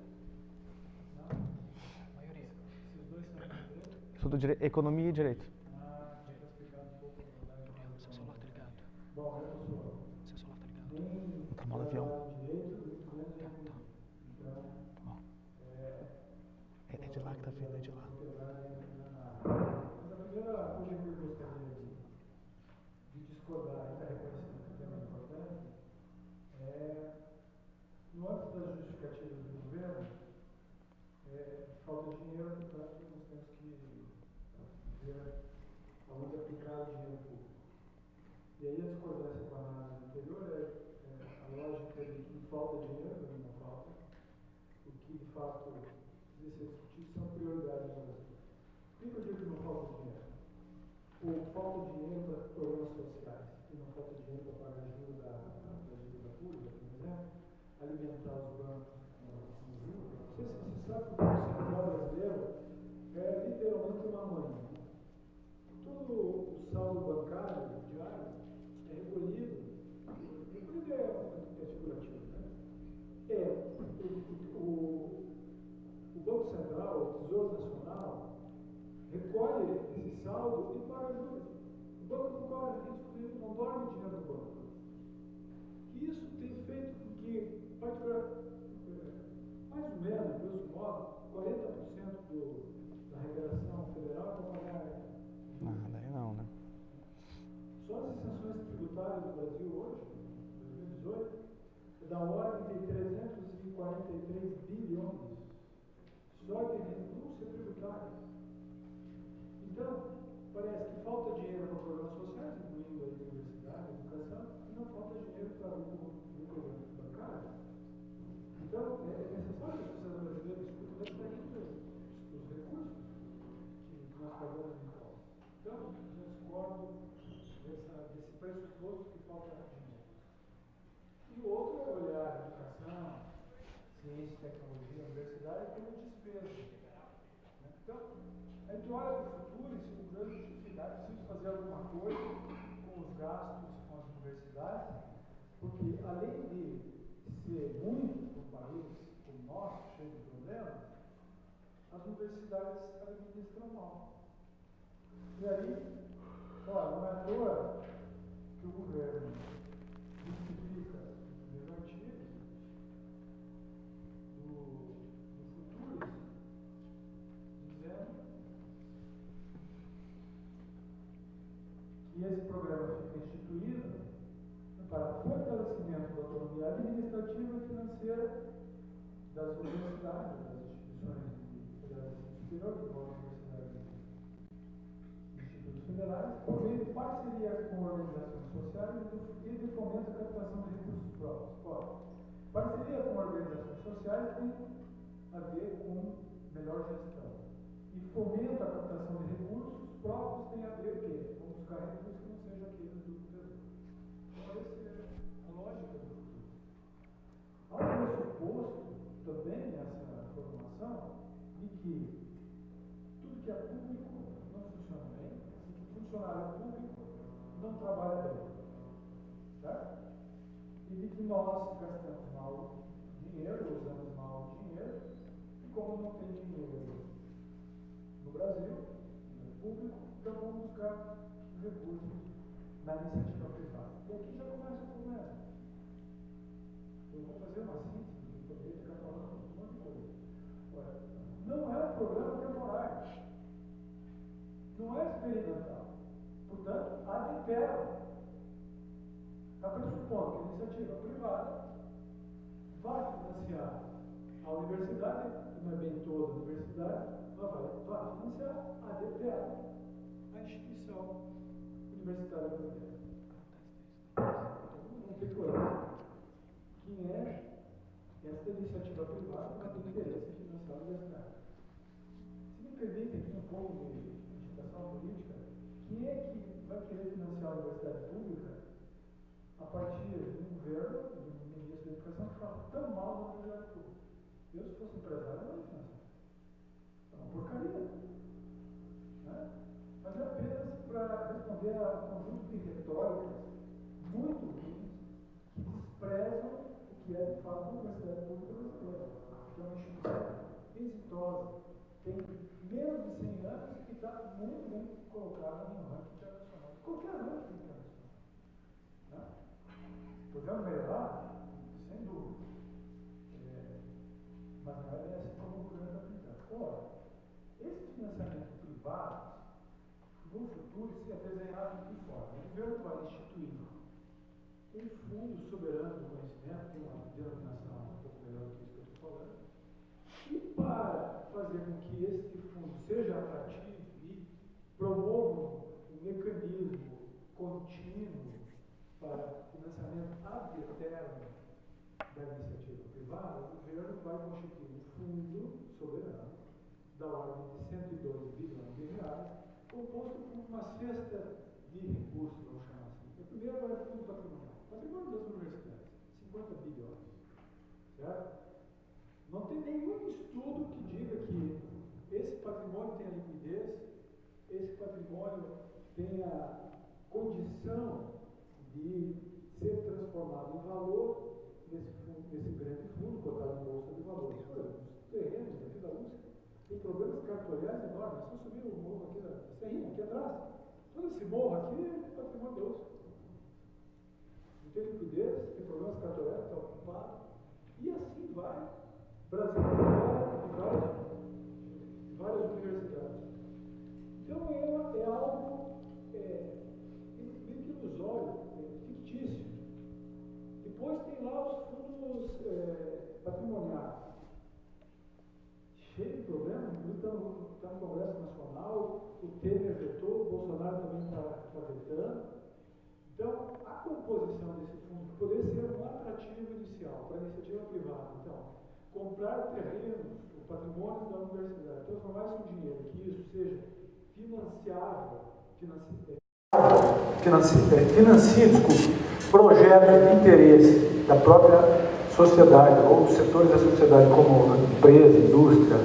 Não? A maioria. Esses dois são de direito? Sou do Economia e Direito. Já está explicado um pouco da Seu celular tá ligado. Bom, eu sou. Seu celular tá ligado. Bem Tá no modo avião. direito, muito menos em Então, É de lá que tá vindo, é de lá. Mas a primeira coisa que eu gostaria de discordar, ainda reconhecendo que o tema é importante, é, no âmbito das justificativas do governo, falta dinheiro, portanto, nós temos que ver aonde aplicar o dinheiro público. E aí a discordância com a análise anterior é a lógica de que falta dinheiro, não falta. O que de fato precisa ser discutido são prioridades do Brasil. Por que eu digo que não falta dinheiro? Ou falta dinheiro para programas sociais, e não falta dinheiro para pagar juros da dívida pública, por exemplo, alimentar os bancos com juros. Não sei se você sabe que o Banco Central brasileiro é literalmente uma mãe. Todo o saldo bancário diário é recolhido é figurativo, né? O Banco Central, o Tesouro Nacional, recolhe esse saldo e paga juros. O banco não corre risco nenhum, não dorme dinheiro do banco. E isso tem feito com que, mais ou menos, grosso modo, 40% da arrecadação federal é para pagar juros. Daí não, né? Só as isenções tributárias do Brasil hoje, 2018, é da ordem de 343 bilhões só de renúncia tributária. Então, parece que falta dinheiro para programas sociais, incluindo a universidade, a educação, e não falta dinheiro para o governo bancário. Então, é necessário que a sociedade brasileira discuta onde está indo os recursos que nós pagamos em impostos. Então, eu discordo desse pressuposto que falta dinheiro. E o outro é olhar a educação, ciência, tecnologia, universidade como despesa. Então, a gente olha para o futuro e se o governo justificar, é preciso fazer alguma coisa com os gastos com as universidades, porque além de ser muito um país como o nosso, cheio de problemas, as universidades administram mal. E aí, olha, não é à toa que o governo justifica no primeiro artigo do Futuros, dizendo que esse programa fica instituído para fortalecimento da autonomia administrativa e financeira das universidades, das instituições federais de ensino superior, que vão universidades e institutos federais, por meio de parceria com organizações sociais e de fomento à captação de recursos próprios. Ora, parceria com organizações sociais tem a ver com melhor gestão. E fomento à captação de recursos próprios tem a ver com o quê? Com buscar recursos que não sejam aqueles do tesouro. Então, essa é a lógica do futuro. Há um pressuposto também nessa formação de que tudo que é público não funciona bem, e que funcionário público não trabalha bem. Certo? E de que nós gastamos mal dinheiro, usamos mal dinheiro, e como não tem dinheiro no Brasil, no público, então vamos buscar recursos na iniciativa privada. E aqui já começa o problema. Eu vou fazer uma síntese, para poder ficar falando um monte de coisa. Olha, não é um programa temporário. Não é experimental. Portanto, ad eterno. Está pressupondo que a iniciativa privada vai financiar a universidade, não é bem toda a universidade, mas vai financiar ad eterno a instituição universitária brasileira. Não tem coisa. Quem é essa iniciativa privada que tem interesse em financiar a universidade? Se me permite aqui um pouco de agitação política, quem é que vai querer financiar a universidade pública a partir de um governo, de um ministro da educação que fala tão mal da universidade pública? Eu, se fosse empresário, não ia financiar. É uma porcaria. Né? Mas é apenas para responder a um conjunto de retóricas muito ruins que desprezam o que é de fato a Universidade Pública Brasileira, que é uma instituição exitosa, tem menos de 100 anos e está muito bem colocada no ranking internacional. Qualquer ranking internacional. Né? Podemos melhorar? Sem dúvida. privadas, no futuro se é desenhado de que forma? O governo vai instituir um fundo soberano do conhecimento, tem uma denominação um pouco melhor do que isso que eu estou falando, e para fazer com que este fundo seja atrativo e promova um mecanismo contínuo para financiamento ad eterno da iniciativa privada, o governo vai constituir um fundo soberano da ordem de 102 bilhões de reais, composto por uma cesta de recursos, vamos chamar assim. O primeiro é o fundo patrimonial. Patrimônio das universidades, 50 bilhões. Certo? Não tem nenhum estudo que diga que esse patrimônio tenha liquidez, esse patrimônio tenha condição de ser transformado em valor nesse grande fundo cotado em bolsa de valores. Por exemplo, os terrenos aqui da USP têm problemas cartoriais enormes. É só subir o morro aqui da Serrinha, aqui atrás. Todo esse morro aqui é patrimônio da USP. Não tem liquidez, tem problemas cartoriais, está ocupado. E assim vai, Brasil e várias universidades. Então é algo meio que ilusório, fictício. Depois tem lá os fundos patrimoniais. Cheio de problemas, está no Congresso Nacional, o Temer vetou, o Bolsonaro também está vetando. Então, a composição desse fundo, que poderia ser um atrativo inicial para a iniciativa privada, então, comprar terrenos, o patrimônio da universidade, transformar isso em dinheiro, que isso seja financiável, projetos de interesse da própria sociedade, ou dos setores da sociedade, como empresa, indústria,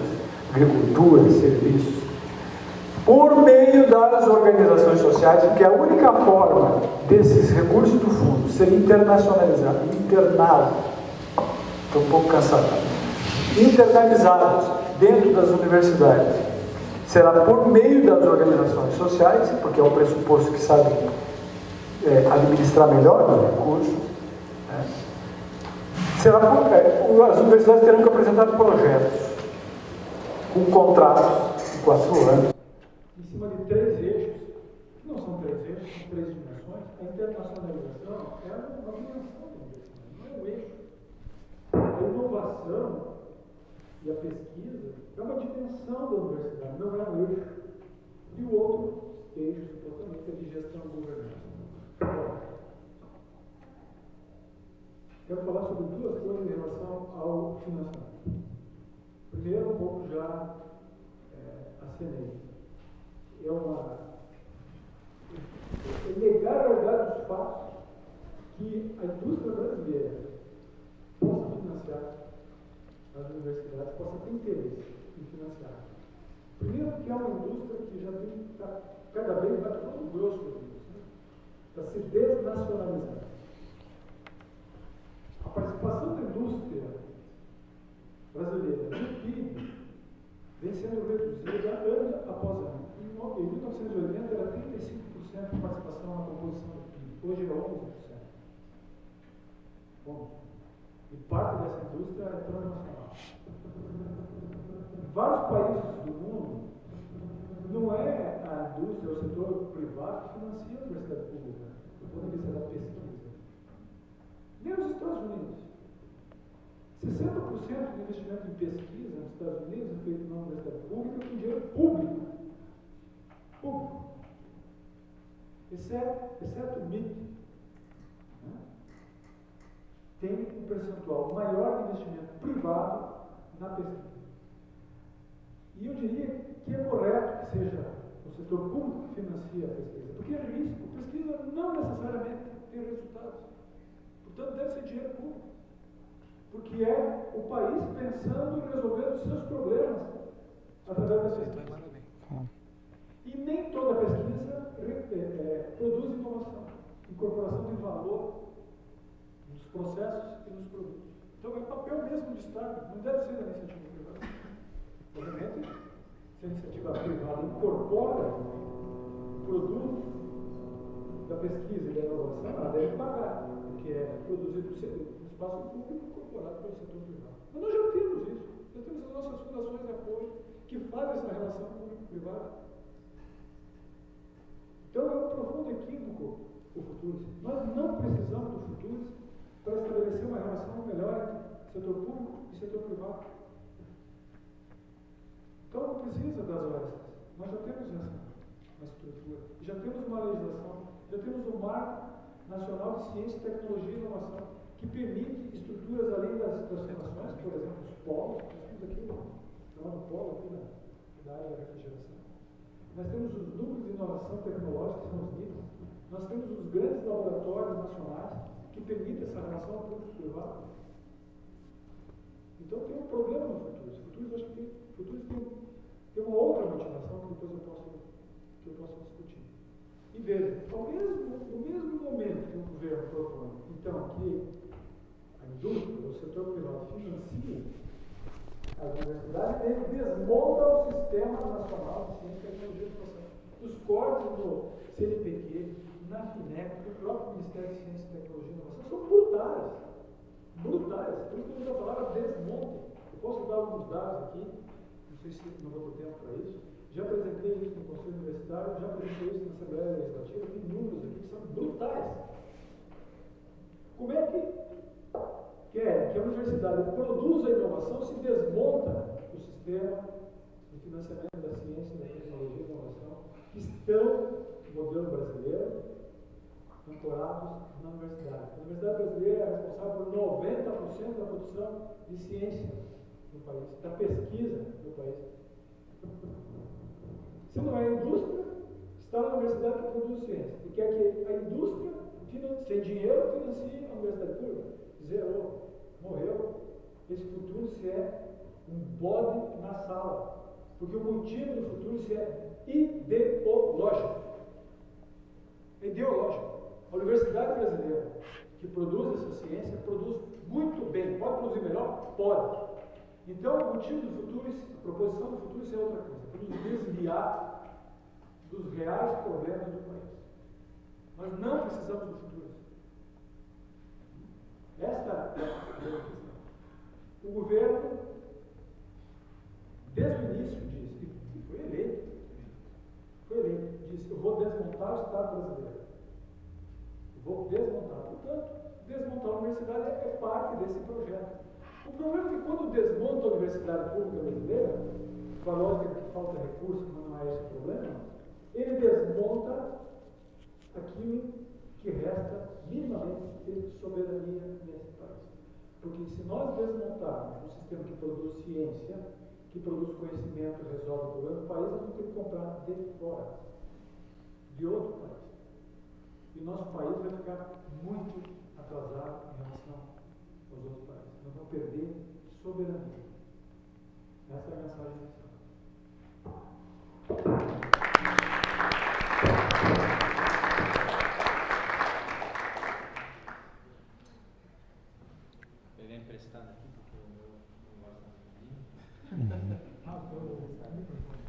agricultura, serviços, por meio das organizações sociais, porque a única forma desses recursos do fundo serem internacionalizados, estou um pouco cansado, internalizados dentro das universidades, será por meio das organizações sociais, porque é o pressuposto que sabem administrar melhor os recursos, né? As universidades terão que apresentar projetos com contratos de 4 anos, em cima de 3 eixos, que não são 3 eixos, são 3 dimensões. A internacionalização é uma dimensão da universidade, não é um eixo. A inovação e a pesquisa é uma dimensão da universidade, não é um eixo. E o outro eixo, supostamente, é de gestão e governança. Quero falar sobre 2 coisas em relação ao financiamento. Primeiro, um pouco já acenei. É negar a verdade dos fatos que a indústria brasileira possa financiar as universidades, possa ter interesse em financiar. Primeiro, porque é uma indústria que já está cada vez mais todo grosso da indústria, está se desnacionalizando. A participação da indústria brasileira no PIB vem sendo reduzida ano após ano. Em 1980 era 35% de participação na composição do PIB, hoje é 11%. Bom, e parte dessa indústria é transnacional. Em vários países do mundo, não é a indústria, o setor privado que financia a universidade pública, do ponto de vista da pesquisa. Nem os Estados Unidos. 60% do investimento em pesquisa nos Estados Unidos é feito na universidade pública com dinheiro público. Exceto o MIT. Né? Tem um percentual maior de investimento privado na pesquisa. E eu diria que é correto que seja o setor público que financia a pesquisa, porque é risco. A pesquisa não necessariamente tem resultados. Portanto, deve ser dinheiro público. Porque é o país pensando em resolver os seus problemas através da pesquisa. E nem toda pesquisa produz inovação, incorporação de valor nos processos e nos produtos. Então é papel mesmo do Estado, não deve ser da iniciativa privada. Obviamente, se a iniciativa privada incorpora o produto da pesquisa e da inovação, ela deve pagar, porque é produzido no espaço público incorporado pelo setor privado. Mas nós já temos isso. Nós temos as nossas fundações de apoio que fazem essa relação público-privada Então é um profundo equívoco o Futuros. Nós não precisamos do Futuros para estabelecer uma relação melhor entre setor público e setor privado. Então não precisa das OSs. Nós já temos essa estrutura, já temos uma legislação, já temos um marco nacional de ciência, tecnologia e inovação que permite estruturas além das fundações, por exemplo, os polos. Nós temos aqui chamado polo aqui da área da refrigeração. Nós temos os núcleos de inovação tecnológica, que são os NIPs. Nós temos os grandes laboratórios nacionais que permitem essa relação público-privado. Então tem um problema no Futuros. Futuros, acho que Futuros tem uma outra motivação que depois eu posso discutir. E veja, no mesmo momento que o governo propõe, então, que a indústria, o setor privado financia as universidades, ele desmonta o Sistema Nacional de Ciência, Tecnologia e Inovação. Os cortes do CNPq, na FINEP, do próprio Ministério de Ciência, Tecnologia e Inovação, são brutais. Brutais. Por isso que eu uso a palavra desmonte. Eu posso dar alguns dados aqui, não sei se não vou ter tempo para isso. Já apresentei isso no Conselho Universitário, já apresentei isso na Assembleia Legislativa, tem números aqui que são brutais. Como é que quer que a universidade produza a inovação se desmonta o sistema de financiamento da ciência, da tecnologia e da inovação, que estão, no modelo brasileiro, ancorados na universidade. A universidade brasileira é responsável por 90% da produção de ciência no país, da pesquisa no país. Se não é a indústria, está na universidade que produz ciência. E quer que a indústria, sem dinheiro, financie a universidade pública. Zerou. Morreu. Esse futuro se é um bode na sala. Porque o motivo do futuro se é ideológico. Ideológico. A universidade brasileira, que produz essa ciência, produz muito bem. Pode produzir melhor? Pode. Então, o motivo do futuro, a proposição do futuro é outra coisa. Para nos desviar dos reais problemas do país. Nós não precisamos do futuro. Esta é a questão. O governo, desde o início, disse, e foi eleito, disse, eu vou desmontar o Estado brasileiro. Eu vou desmontar. Portanto, desmontar a universidade é parte desse projeto. O problema é que quando desmonta a universidade pública brasileira, com a lógica de que falta recurso, mas não é esse o problema, ele desmonta aquilo que resta minimamente de soberania nesse país. Porque se nós desmontarmos um sistema que produz ciência, que produz conhecimento, resolve o problema do país, nós vamos ter que comprar de fora, de outro país. E o nosso país vai ficar muito atrasado em relação aos outros países. Nós vamos perder soberania. Essa é a mensagem inicial. Eu venho emprestando aqui porque eu não gosto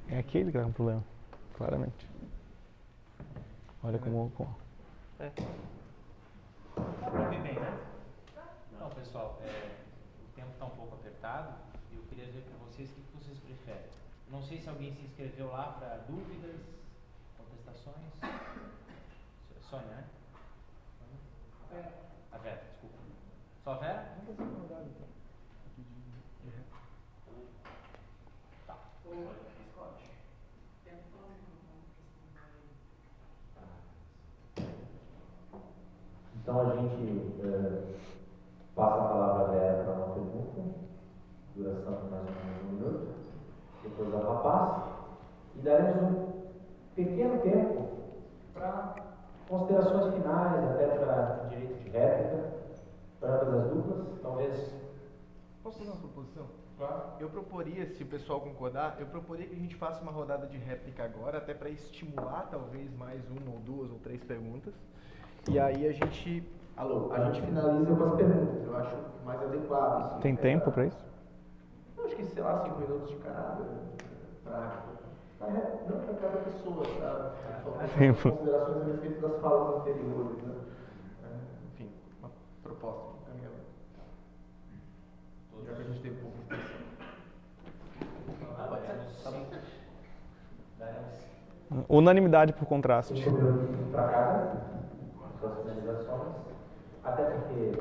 de É aquele que está com problema, claramente. Olha como... Ouvi bem, né? Então, pessoal, o tempo está um pouco apertado e eu queria ver com vocês o que vocês preferem. Não sei se alguém se inscreveu lá para dúvidas, contestações. Sônia, né? A Vera, desculpa. Só a Vera? Tá. Então a gente passa a palavra a Vera para uma pergunta, duração de mais ou menos 1 minuto, depois ao rapaz, e daremos um pequeno tempo para considerações finais, até para direito de réplica, para ambas as duplas, talvez. Posso fazer uma proposição? Claro. Eu proporia, se o pessoal concordar, eu proporia que a gente faça uma rodada de réplica agora, até para estimular talvez mais 1 ou 2 ou 3 perguntas. E aí a gente... Alô, a gente finaliza com as perguntas, eu acho mais adequado. Assim, Tem tempo para isso? Eu acho que, sei lá, 5 minutos de cada, não para cada pessoa, para Tempo. considerações a respeito das falas anteriores, né? Enfim, uma proposta, encaminhamento. Já que a gente teve pouco de tempo. Daremos Unanimidade por contraste. 5 minutos para cada, suas finalizações, até porque,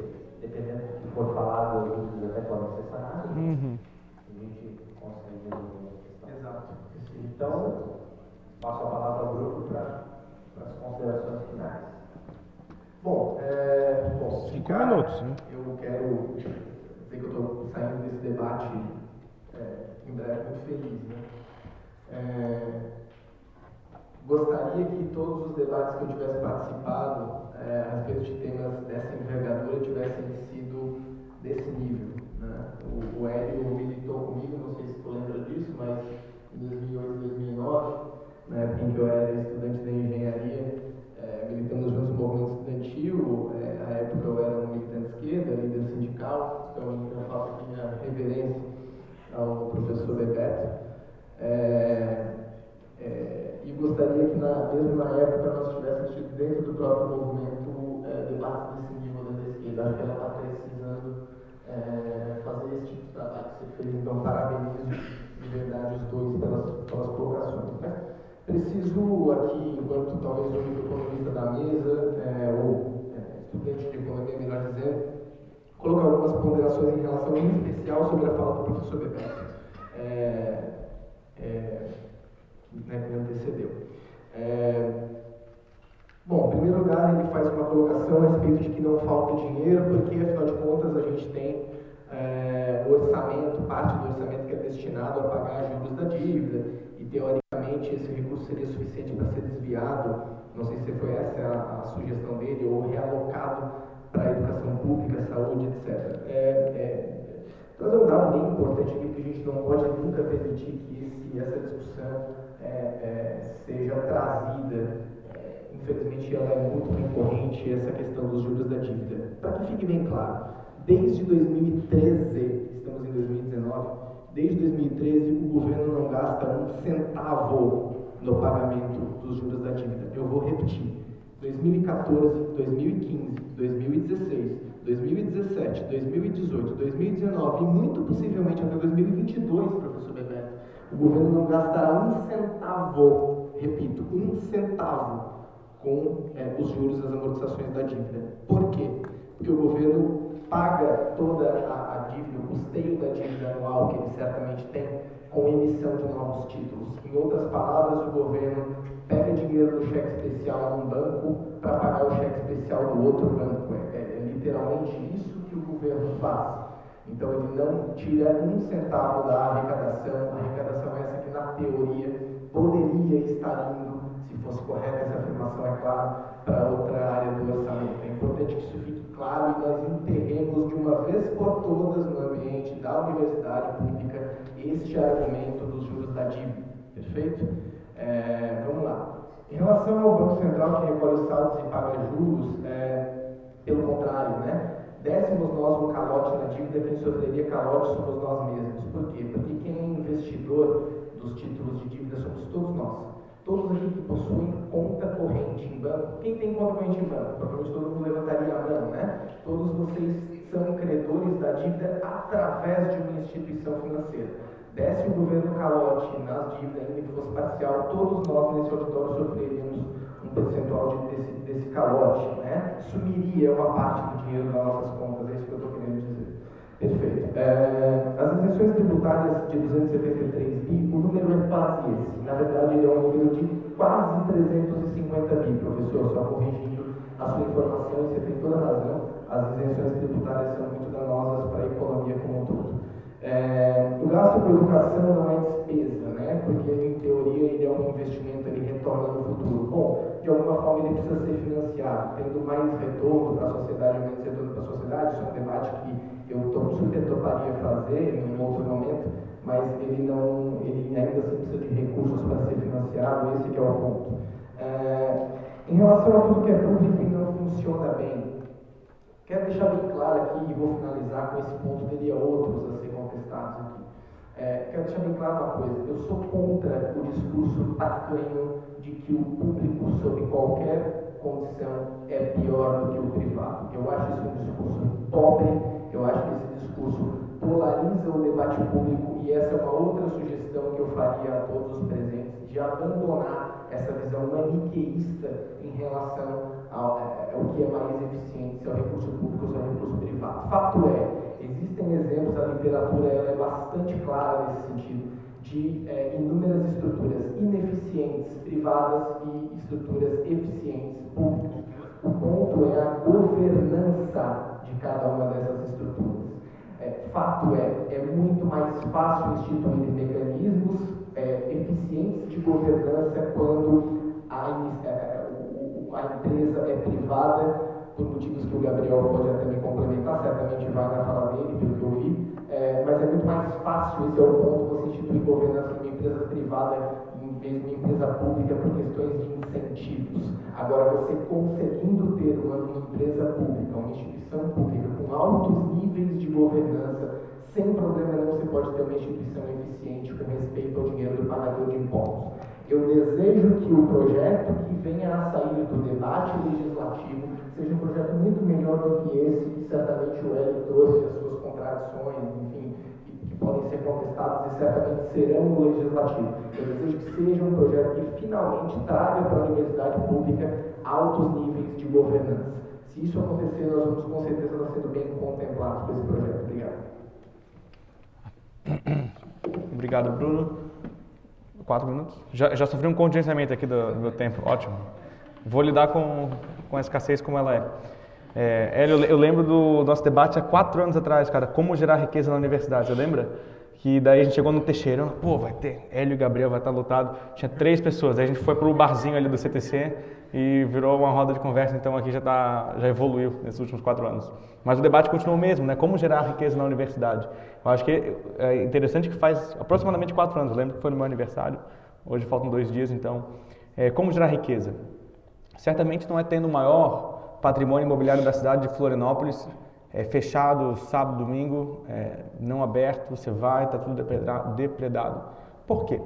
dependendo do que for falado, os dúvidas até podem ser sanadas, a gente consegue resolver a questão. Exato. Então, passo a palavra ao grupo para as considerações finais. Bom, 5 minutos, né? Eu quero dizer que eu estou saindo desse debate em breve muito feliz, né? Gostaria que todos os debates que eu tivesse participado a respeito de temas dessa envergadura tivessem sido desse nível, né? O Hélio militou comigo, não sei se tu lembra disso, mas em 2008 e 2009, na época em que eu era estudante da engenharia, militamos juntos no movimento estudantil. Na época eu era um militante de esquerda, líder sindical, então eu faço aqui minha reverência ao professor Bebeto. E gostaria que, mesmo na época, nós tivéssemos tido dentro do próprio movimento debates desse nível da esquerda. Acho que ela está precisando fazer esse tipo de trabalho que você fez, então parabenizo de verdade os dois pelas colocações, né? Preciso aqui, enquanto talvez o único economista da mesa, ou estudante de economia, melhor dizendo, colocar algumas ponderações em relação, em especial, sobre a fala do professor Bebeto, que me antecedeu. Bom, em primeiro lugar, ele faz uma colocação a respeito de que não falta dinheiro, porque, afinal de contas, a gente tem o orçamento, parte do orçamento que é destinado a pagar juros da dívida, e, teoricamente, esse recurso seria suficiente para ser desviado, não sei se foi essa a sugestão dele, ou realocado para a educação pública, saúde, etc. Traz um dado bem importante aqui, que a gente não pode nunca permitir que essa discussão seja trazida. Infelizmente, ela é muito recorrente, essa questão dos juros da dívida. Para que fique bem claro, desde 2013, estamos em 2019, desde 2013 o governo não gasta um centavo no pagamento dos juros da dívida. Eu vou repetir: 2014, 2015, 2016, 2017, 2018, 2019 e muito possivelmente até 2022, professor Bebeto, o governo não gastará um centavo, repito, um centavo com os juros das amortizações da dívida. Por quê? Porque o governo paga toda a dívida, o custeio da dívida anual que ele certamente tem, com emissão de novos títulos. Em outras palavras, o governo pega dinheiro do cheque especial num banco para pagar o cheque especial do outro banco. É literalmente isso que o governo faz. Então, ele não tira um centavo da arrecadação. A arrecadação é essa que, na teoria, poderia estar indo, se fosse correta essa afirmação, é claro, para outra área do orçamento. É importante que isso fique claro e nós enterremos de uma vez por todas no ambiente da universidade pública este argumento dos juros da dívida. Perfeito? Vamos lá. Em relação ao Banco Central, que recolhe os saldos e paga juros, pelo contrário, né? Dessemos nós um calote na dívida, quem sofreria calote somos nós mesmos. Por quê? Porque quem é investidor dos títulos de dívida somos todos nós. Todos aqui que possuem conta corrente em banco. Quem tem conta corrente em banco? Provavelmente todo mundo levantaria a mão, né? Todos vocês são credores da dívida através de uma instituição financeira. Desse o governo calote nas dívidas, ainda que fosse parcial, todos nós nesse auditório sofreríamos um percentual desse calote, né? Sumiria uma parte do dinheiro das nossas contas, é isso que eu estou querendo dizer. Perfeito. As isenções tributárias de 273 bi, o número é quase esse. Na verdade, ele é um número de quase 350 bi, professor, só corrigindo a sua informação, e você tem toda a razão. As isenções tributárias são muito danosas para a economia como um todo. O gasto com educação não é despesa, né? Porque, em teoria, ele é um investimento, ele retorna no futuro. Bom, de alguma forma ele precisa ser financiado, tendo mais retorno para a sociedade ou menos retorno para a sociedade. Isso é um debate que eu super toparia fazer em um outro momento, mas ele ainda assim precisa de recursos para ser financiado, esse que é o ponto. Em relação a tudo que é público e não funciona bem, quero deixar bem claro aqui, e vou finalizar com esse ponto, teria outros a ser contestados aqui. Quero deixar bem claro uma coisa: eu sou contra o discurso tacanho de que o público, sob qualquer condição, é pior do que o privado. Eu acho isso um discurso pobre, eu acho que esse discurso polariza ser o debate público, e essa é uma outra sugestão que eu faria a todos os presentes, de abandonar essa visão maniqueísta em relação ao que é mais eficiente, se é o recurso público ou se é o recurso privado. Fato é, existem exemplos, a literatura ela é bastante clara nesse sentido, de inúmeras estruturas ineficientes privadas e estruturas eficientes públicas. O ponto é a governança de cada uma dessas estruturas. Fato é muito mais fácil instituir mecanismos eficientes de governança quando a empresa é privada, por motivos que o Gabriel pode até me complementar, certamente vai na fala dele, pelo que eu vi, mas é muito mais fácil, esse é o ponto, você instituir governança em uma empresa privada em vez de uma empresa pública por questões de incentivos. Agora, você conseguindo ter uma empresa pública, uma instituição pública com altos níveis de governança, sem problema nenhum você pode ter uma instituição eficiente com respeito ao dinheiro do pagador de impostos. Eu desejo que o projeto que venha a sair do debate legislativo seja um projeto muito melhor do que esse, que certamente o Hélio trouxe as suas contradições, enfim, que podem ser contestadas e certamente serão no legislativo. Eu desejo que seja um projeto que finalmente traga para a universidade pública altos níveis de governança. Se isso acontecer, nós vamos com certeza estar sendo bem contemplados por esse projeto. Obrigado. Obrigado, Bruno. 4 minutos. Já sofri um contingenciamento aqui do meu tempo. Ótimo. Vou lidar com a escassez como ela é. Hélio, eu lembro do nosso debate há 4 anos atrás, cara, como gerar riqueza na universidade. Você lembra? Que daí a gente chegou no Teixeira, pô, vai ter Hélio e Gabriel, vai estar lotado. Tinha 3 pessoas. Daí a gente foi pro barzinho ali do CTC e virou uma roda de conversa. Então aqui já evoluiu nesses últimos 4 anos. Mas o debate continua o mesmo, né? Como gerar riqueza na universidade. Eu acho que é interessante que faz aproximadamente 4 anos. Eu lembro que foi no meu aniversário. Hoje faltam 2 dias, então. Como gerar riqueza? Certamente não é tendo o maior patrimônio imobiliário da cidade de Florianópolis, fechado sábado, domingo, não aberto, você vai, está tudo depredado. Por quê?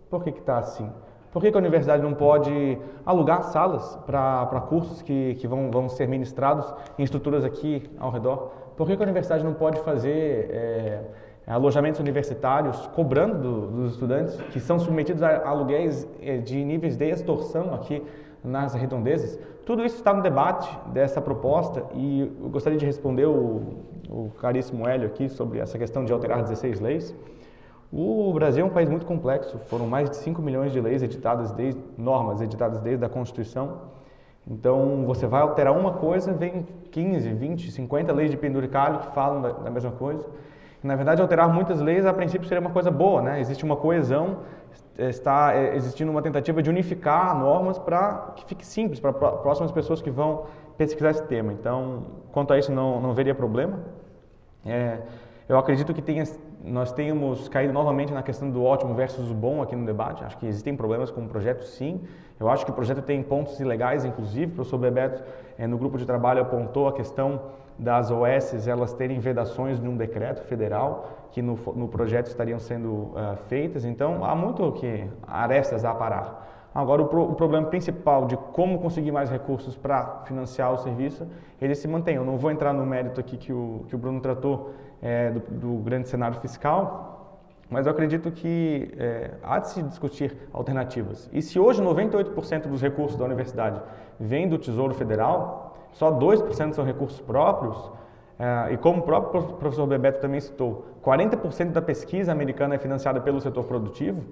Por que está assim? Por que a universidade não pode alugar salas para cursos que vão ser ministrados em estruturas aqui ao redor? Por que a universidade não pode fazer alojamentos universitários cobrando dos estudantes que são submetidos a aluguéis de níveis de extorsão aqui nas redondezas? Tudo isso está no debate dessa proposta e eu gostaria de responder o caríssimo Hélio aqui sobre essa questão de alterar 16 leis. O Brasil é um país muito complexo, foram mais de 5 milhões de leis normas editadas desde a Constituição. Então, você vai alterar uma coisa, vem 15, 20, 50 leis de penduricalho que falam da mesma coisa. Na verdade, alterar muitas leis, a princípio, seria uma coisa boa, né? Existe uma coesão, está existindo uma tentativa de unificar normas para que fique simples para próximas pessoas que vão pesquisar esse tema. Então, quanto a isso, não veria problema. Eu acredito que nós tenhamos caído novamente na questão do ótimo versus o bom aqui no debate. Acho que existem problemas com o projeto, sim. Eu acho que o projeto tem pontos ilegais, inclusive. O professor Bebeto, no grupo de trabalho, apontou a questão das OS, elas terem vedações de um decreto federal, que no projeto estariam sendo feitas. Então, há muito arestas a aparar. Agora, o problema principal de como conseguir mais recursos para financiar o serviço, ele se mantém. Eu não vou entrar no mérito aqui que o Bruno tratou do grande cenário fiscal, mas eu acredito que há de se discutir alternativas. E se hoje 98% dos recursos da universidade vêm do Tesouro Federal, só 2% são recursos próprios, e como o próprio professor Bebeto também citou, 40% da pesquisa americana é financiada pelo setor produtivo.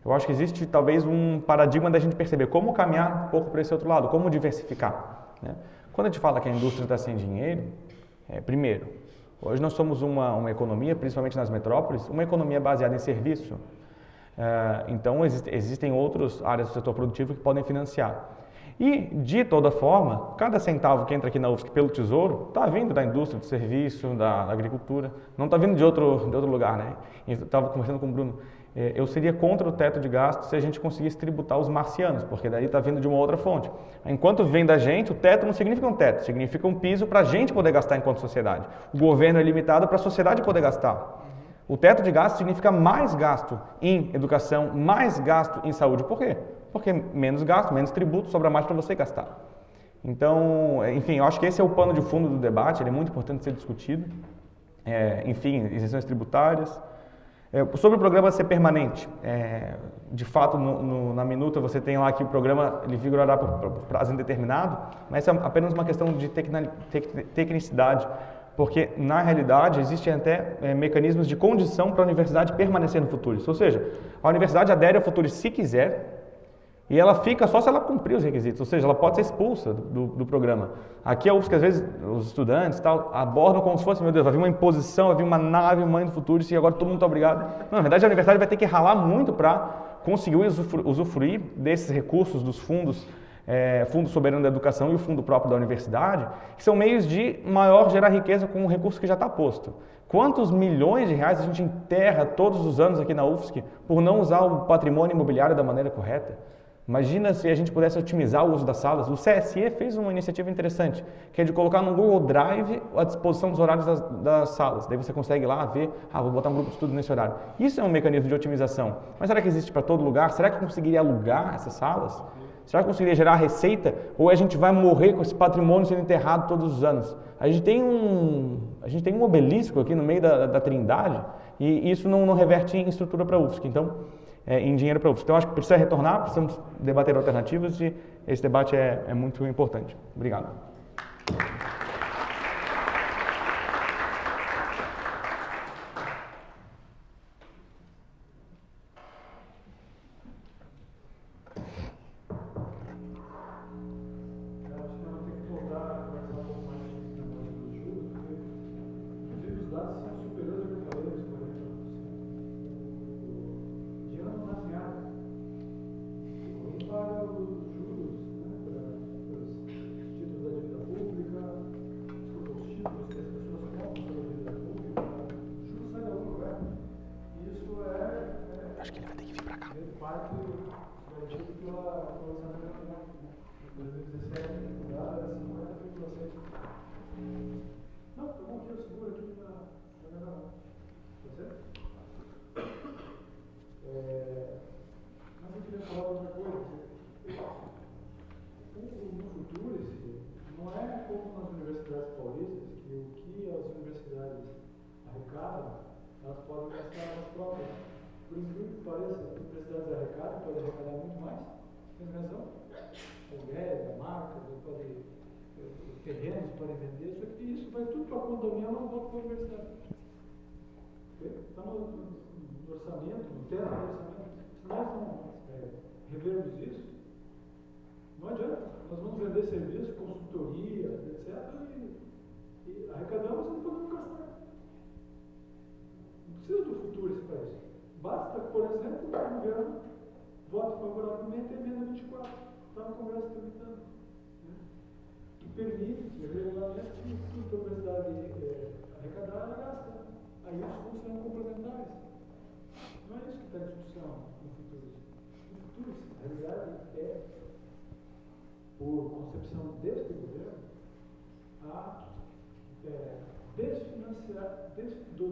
Eu acho que existe talvez um paradigma da gente perceber como caminhar um pouco para esse outro lado, como diversificar, né? Quando a gente fala que a indústria está sem dinheiro, primeiro, hoje nós somos uma economia, principalmente nas metrópoles, uma economia baseada em serviço. Então existem outras áreas do setor produtivo que podem financiar. E, de toda forma, cada centavo que entra aqui na UFSC pelo Tesouro está vindo da indústria, do serviço, da agricultura, não está vindo de outro lugar, né? Eu estava conversando com o Bruno, eu seria contra o teto de gastos se a gente conseguisse tributar os marcianos, porque daí está vindo de uma outra fonte. Enquanto vem da gente, o teto não significa um teto, significa um piso para a gente poder gastar enquanto sociedade. O governo é limitado para a sociedade poder gastar. O teto de gastos significa mais gasto em educação, mais gasto em saúde. Por quê? Porque menos gasto, menos tributo, sobra mais para você gastar. Então, enfim, eu acho que esse é o pano de fundo do debate, ele é muito importante ser discutido. enfim, isenções tributárias. Sobre o programa ser permanente, de fato, na minuta você tem lá que o programa ele vigorará por prazo indeterminado, mas é apenas uma questão de tecnicidade, porque na realidade existem até mecanismos de condição para a universidade permanecer no Futuris, ou seja, a universidade adere ao Futuris se quiser, e ela fica só se ela cumprir os requisitos, ou seja, ela pode ser expulsa do programa. Aqui a UFSC, às vezes, os estudantes tal, abordam como se fosse, meu Deus, vai vir uma imposição, vai vir uma nave mãe do Futuris e agora todo mundo está obrigado. Não, na verdade, a universidade vai ter que ralar muito para conseguir usufruir desses recursos dos fundos, Fundo Soberano da Educação e o fundo próprio da universidade, que são meios de maior gerar riqueza com o recurso que já está posto. Quantos milhões de reais a gente enterra todos os anos aqui na UFSC por não usar o patrimônio imobiliário da maneira correta? Imagina se a gente pudesse otimizar o uso das salas. O CSE fez uma iniciativa interessante, que é de colocar no Google Drive à disposição dos horários das salas. Daí você consegue lá ver, vou botar um grupo de estudo nesse horário. Isso é um mecanismo de otimização. Mas será que existe para todo lugar? Será que conseguiria alugar essas salas? Será que conseguiria gerar receita? Ou a gente vai morrer com esse patrimônio sendo enterrado todos os anos? A gente tem um obelisco aqui no meio da Trindade e isso não reverte em estrutura para a UFSC. Então, em dinheiro para a UFSC. Então, acho que precisa retornar, precisamos debater alternativas e esse debate é muito importante. Obrigado. Elas podem gastar elas próprias. Por incrível que pareça, as universidades arrecadam, podem arrecadar muito mais, tem razão. Aluguéis, marcas, terrenos podem vender, só que isso vai tudo para a condomínio e não volta para a universidade. Está no orçamento, no teto do orçamento. Se nós não revermos isso, não adianta. Nós vamos vender serviços, consultoria, etc. E arrecadamos e não podemos gastar. Não precisa do futuro para isso. Basta, por exemplo, que o governo vote favoravelmente a emenda 24. Está no Congresso tramitando. Que permite, regulamento, que tudo que a universidade arrecadar, ela gasta. Aí os fundos serão complementares. Não é isso que está em discussão no futuro. No futuro, na realidade, por concepção deste governo, a do desfinanciamento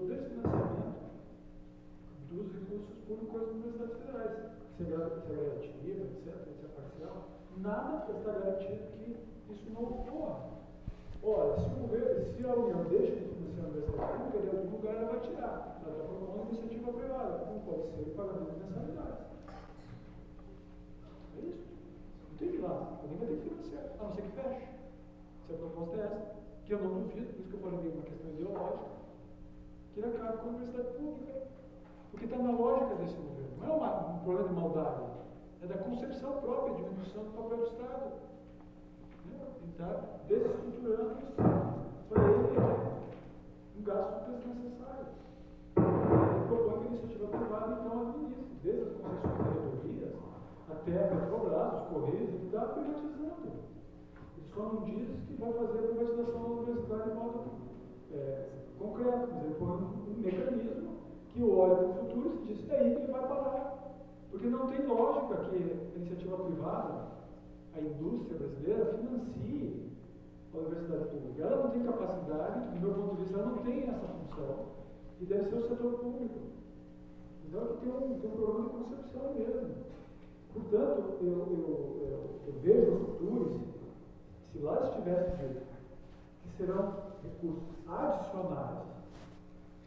dos recursos públicos das universidades federais. Se é gradativa, etc., se é parcial, nada está garantido que isso não ocorra. Ora, se a União deixa de financiar a universidade pública, de algum lugar ela vai tirar. Ela está propondo uma iniciativa privada, como pode ser o pagamento de mensalidades. É isso. Não tem que ir lá. Alguém vai ter que financiar, a não ser que feche. Se a proposta é essa, que eu não duvido, por isso que eu falei uma questão ideológica, que ele acabe com a universidade pública. Porque está na lógica desse governo. Não é um problema de maldade, é da concepção própria, diminuição do papel do Estado. Ele está desestruturando o Estado. Para ele é um gasto desnecessário. Ele propõe que a iniciativa privada então administre, desde as concessões de ferrovias até a Petrobras, os Correios, ele está privatizando. Ele só não diz que vai fazer a privatização da universidade de modo concreto, mas ele põe um mecanismo que olha para o futuro e diz daí que ele vai parar. Porque não tem lógica que a iniciativa privada, a indústria brasileira, financie a universidade pública. Ela não tem capacidade, do meu ponto de vista, ela não tem essa função. E deve ser o setor público. Então aqui tem um problema de concepção mesmo. Portanto, eu vejo no futuro, se lá estivesse dito que serão recursos adicionais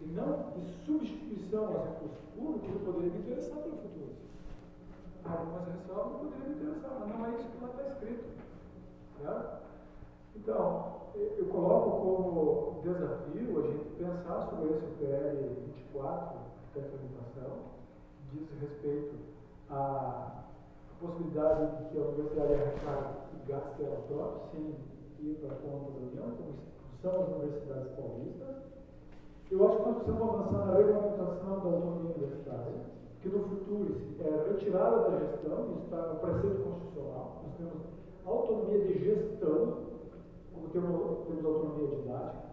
e não de substituição aos recursos públicos, eu poderia me interessar pelo futuro. Algumas ressalvas eu poderia me interessar, mas não é isso que lá está escrito. Certo? Então, eu coloco como desafio a gente pensar sobre esse PL 24, que está em tramitação, que diz respeito à possibilidade de que a universidade arrecade e gaste ela própria, sem ir para a conta da União, como são as universidades paulistas. Eu acho que nós precisamos avançar na regulamentação da autonomia universitária, que no futuro é retirada da gestão, isso está no preceito constitucional. Nós temos autonomia de gestão, como temos autonomia didática.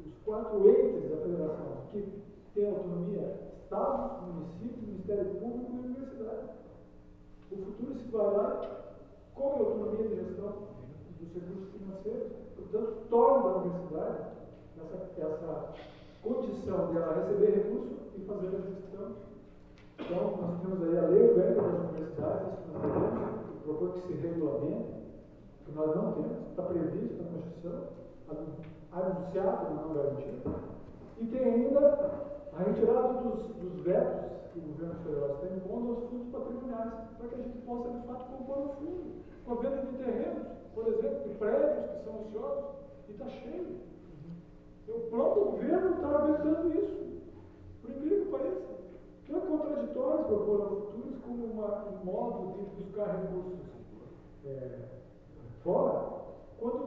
Os quatro entes da federação que têm autonomia: Estado, município, Ministério Público e Universidade. O futuro se vai lá com a autonomia de gestão dos recursos financeiros. Portanto, torna a universidade essa condição dela receber recursos e fazer a gestão. Então, nós temos aí a lei orgânica das universidades, isso nós teremos, que propõe que se regulamente, que nós não temos, está previsto na Constituição, anunciado, mas não garantido. E tem ainda a retirada dos vetos que o governo federal está impondo aos fundos patrimoniais, para que a gente possa, de fato, compor o fundo, com a venda de terrenos, por exemplo, de prédios que são ociosos, e está cheio. O próprio governo está vetando isso, por incrível que pareça. Não é contraditório propor ao futuros como um modo de buscar recursos fora, quando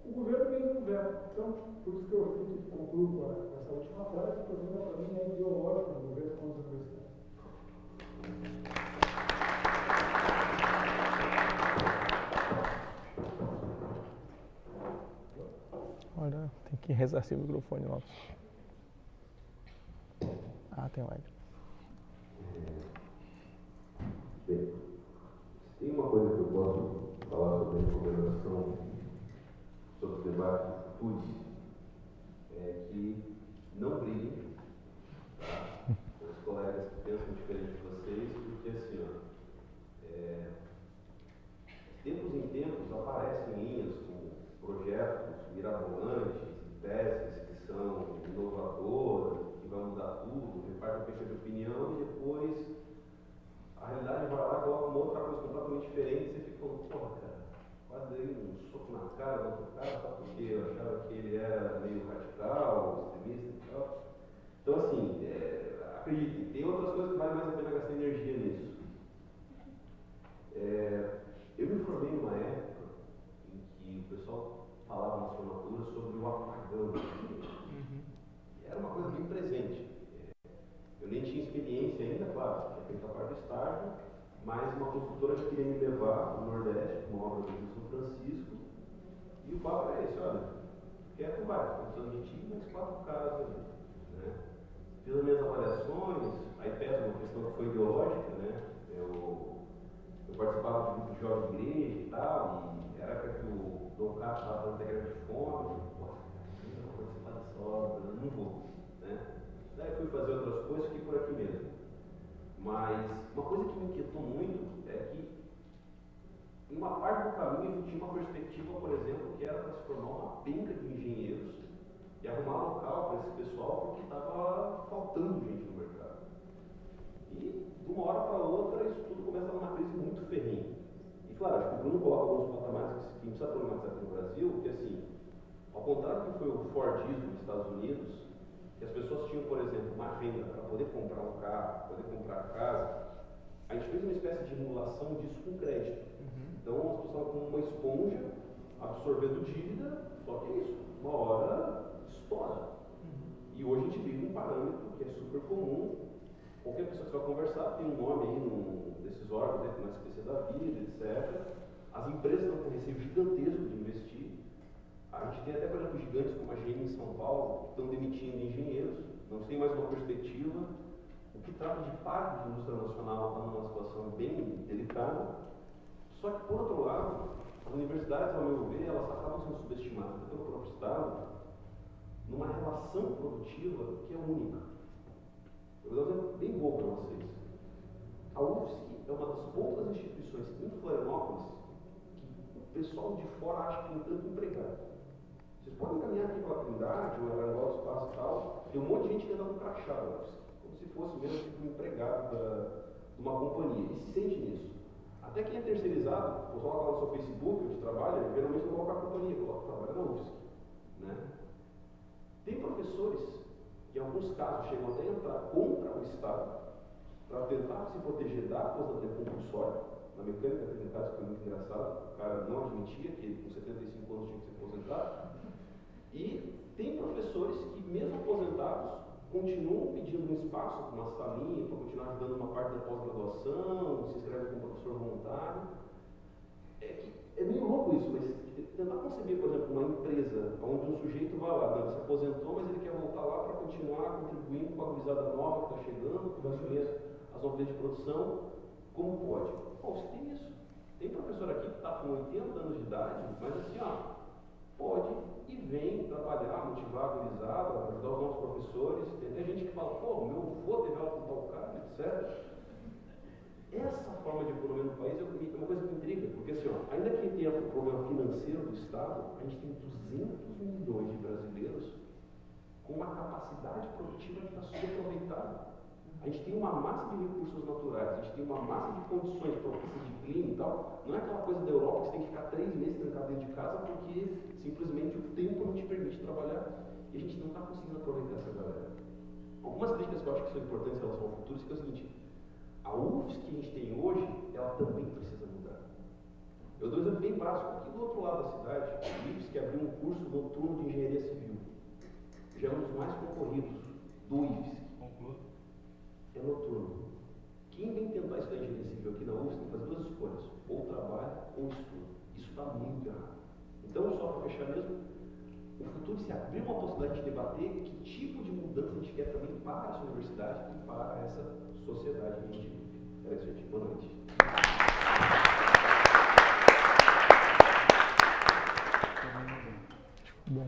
o governo mesmo veta. Então, por isso que eu repito e concluo com essa última frase, que o problema para mim é ideológico do governo contra a universidade. Olha, tem que ressarcir o microfone nosso. Ah, tem live. Bem, tem uma coisa que eu posso falar sobre a recomendação, sobre o debate do futuro, é que não briguem, tá? Com os colegas que pensam diferente de vocês, porque assim, tempos em tempos aparecem linhas com projetos mirabolantes, teses que são inovadoras, que vão mudar tudo, repartem a de opinião e depois a realidade vai lá e coloca uma outra coisa completamente diferente e você fica falando, porra, cara, quase dei um soco na cara do outro cara, só porque eu achava que ele era meio radical, extremista e tal. Então, assim, acreditem, tem outras coisas que vale mais a pena gastar energia nisso. Eu me formei numa época em que o pessoal falava nas formaturas sobre o apagão. Era uma coisa bem presente. Eu nem tinha experiência ainda, claro, tinha feito a parte do estágio, mas uma consultora já queria me levar no Nordeste, uma obra do Rio São Francisco, e o papo era esse: olha, quer tu vai, estou precisando de ti, mas 4 caras ali. Né? Fiz as minhas avaliações, aí pesa uma questão que foi ideológica, né? Eu participava de grupo de jovem igreja e tal, e era que o Dom Carlos estava falando da guerra de fome, eu não vou participar dessa obra, não vou. Né? Daí fui fazer outras coisas, fiquei por aqui mesmo. Mas uma coisa que me inquietou muito é que em uma parte do caminho a gente tinha uma perspectiva, por exemplo, que era para se formar uma penca de engenheiros e arrumar local para esse pessoal, porque estava faltando gente no mercado. E de uma hora para outra isso tudo começa numa crise muito ferrenha. E claro, acho que o Bruno coloca alguns patamares que precisa problematizar aqui no Brasil, porque assim, ao contrário do que foi o Fordismo nos Estados Unidos, que as pessoas tinham, por exemplo, uma renda para poder comprar um carro, poder comprar casa, a gente fez uma espécie de emulação disso com crédito. Então as pessoas estavam com uma esponja absorvendo dívida, só que é isso, uma hora estoura. E hoje a gente vive um parâmetro que é super comum. Qualquer pessoa que você vai conversar tem um nome aí desses órgãos, né, como a SPC da vida, etc. As empresas estão com receio gigantesco de investir. A gente tem até, por exemplo, gigantes como a GM em São Paulo, que estão demitindo engenheiros, não tem mais uma perspectiva. O que trata de parte da indústria nacional está numa situação bem delicada. Só que, por outro lado, as universidades, ao meu ver, elas acabam sendo subestimadas pelo próprio Estado numa relação produtiva que é única. Eu vou dar um exemplo bem bom para vocês. A UFSC é uma das poucas instituições em Florianópolis que o pessoal de fora acha que tem tanto empregado. Vocês podem caminhar aqui pela Trindade, ou Aranguá do Espaço e tal, tem um monte de gente que anda com crachá, como se fosse mesmo tipo um empregado de uma companhia, e se sente nisso. Até quem é terceirizado, ou coloca lá no seu Facebook, onde trabalha, geralmente não coloca a companhia, coloca trabalha na UFSC. Né? Tem professores que, em alguns casos, chegam até a entrar contra o Estado para tentar se proteger da aposentadoria compulsória. Na mecânica, teve um caso que foi muito engraçado, o cara não admitia que ele, com 75 anos, tinha que se aposentar. E tem professores que, mesmo aposentados, continuam pedindo um espaço, uma salinha, para continuar ajudando uma parte da pós-graduação, se inscreve como professor voluntário. É meio louco isso, mas tentar conceber, por exemplo, uma empresa onde um sujeito vai lá, se aposentou, mas ele quer voltar lá para continuar contribuindo com a gurizada nova que está chegando, que vai assumir as novidades de produção, como pode? Bom, você tem isso. Tem professor aqui que está com 80 anos de idade, mas assim, ó, pode e vem trabalhar, motivar a gurizada, ajudar os novos professores. Tem até gente que fala, pô, meu avô teve aula com tal cara, etc. Essa forma de economia no país é uma coisa que me intriga, porque assim, ó, ainda que tenha o problema financeiro do Estado, a gente tem 200 milhões de brasileiros com uma capacidade produtiva que está subaproveitada. A gente tem uma massa de recursos naturais, a gente tem uma massa de condições propícias de clima e tal. Não é aquela coisa da Europa que você tem que ficar 3 meses trancado dentro de casa porque simplesmente o tempo não te permite trabalhar e a gente não está conseguindo aproveitar essa galera. Algumas críticas que eu acho que são importantes em relação ao futuro é o seguinte: a UFSC que a gente tem hoje, ela também precisa mudar. Eu dou um exemplo bem básico. Aqui do outro lado da cidade, a UFSC abriu um curso noturno de engenharia civil. Já é um dos mais concorridos do IFSC. É noturno. Quem vem tentar estudar engenharia civil aqui na UFSC tem que fazer 2 escolhas: ou trabalho ou estudo. Isso está muito errado. Então, só para fechar mesmo, o futuro se abrir uma possibilidade de debater que tipo de mudança a gente quer também para essa universidade e para essa sociedade que a gente vive. Era isso, gente. Boa noite. Bom.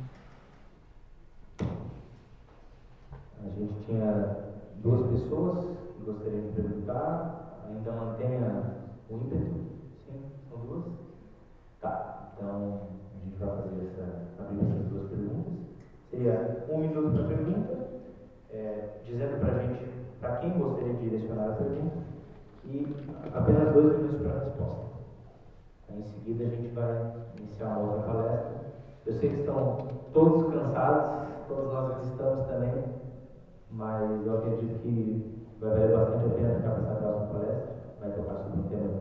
A gente tinha 2 pessoas que gostariam de perguntar. Ainda mantenha o ímpeto? Sim, são 2? Tá, então a gente vai fazer abrir essas 2 perguntas. Seria 1 minuto para a pergunta, dizendo para a gente para quem gostaria de direcionar a pergunta, e apenas 2 minutos para a resposta. Em seguida a gente vai iniciar uma outra palestra. Eu sei que estão todos cansados, todos nós estamos também, mas eu acredito que vai valer bastante a pena ficar para essa próxima palestra. Vai tocar sobre um tema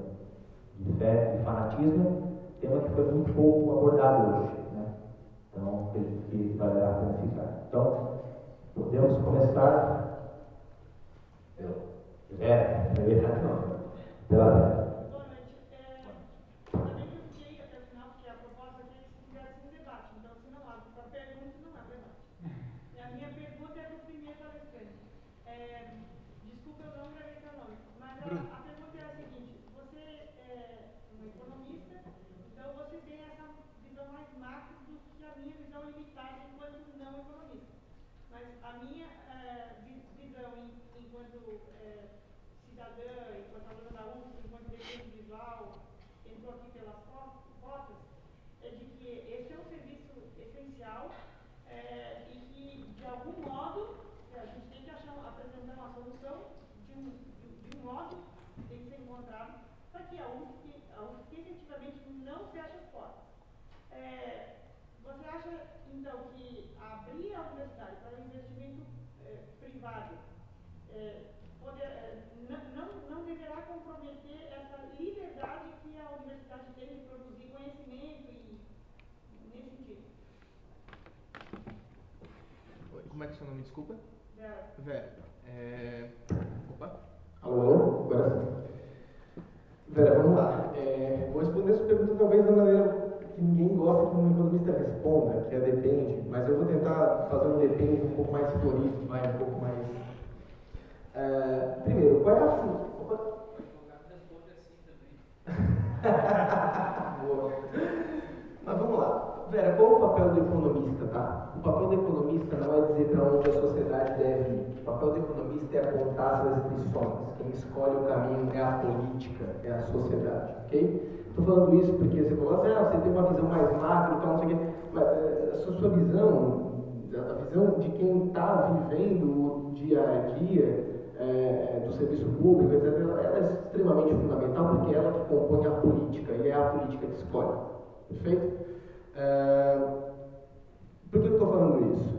de fé e fanatismo, tema que foi muito pouco abordado hoje, né? Então, acredito que valerá a pena ficar. Então, podemos começar. Pela Vera. Boa noite. Também eu fiquei até o final, porque a proposta aqui é que se tivesse um debate. Então, se não abre para pergunta, não há debate. E a minha pergunta é do primeiro palestrante. Desculpa, eu não gravei seu nome, mas a pergunta é a seguinte: você é um economista, então você tem essa visão mais macro do que a minha visão limitada enquanto não economista. Mas a minha visão enquanto cidadã, enquanto aluna da UFSC, enquanto deficiente visual, entrou aqui pelas cotas, é de que esse é um serviço essencial e que, de algum modo, a gente tem que apresentar uma solução de um modo que tem que ser encontrado para que a UFSC efetivamente não feche as portas. Você acha, então, que abrir a universidade para o investimento privado não deverá comprometer essa liberdade que a universidade tem de produzir conhecimento e nesse sentido? Como é que é o seu nome? Desculpa? Vera. Vera. Opa. Alô? Agora sim. Vera, vamos lá. Vou responder essa pergunta talvez da maneira que ninguém gosta que um economista responda, que é depende, mas eu vou tentar fazer um depende um pouco mais florido, um pouco mais... primeiro, qual é a função? Mas vamos lá. Vera, qual é o papel do economista, tá? O papel do economista não é dizer para onde a sociedade deve ir. O papel do economista é apontar as restrições. Quem escolhe o caminho é a política, é a sociedade, ok? Estou falando isso porque você falou assim, você tem uma visão mais macro, então não sei o quê. Mas, sua visão, a visão de quem está vivendo o dia a dia do serviço público, etc., ela é extremamente fundamental porque é ela que compõe a política e é a política que escolhe. Perfeito? Por que eu estou falando isso?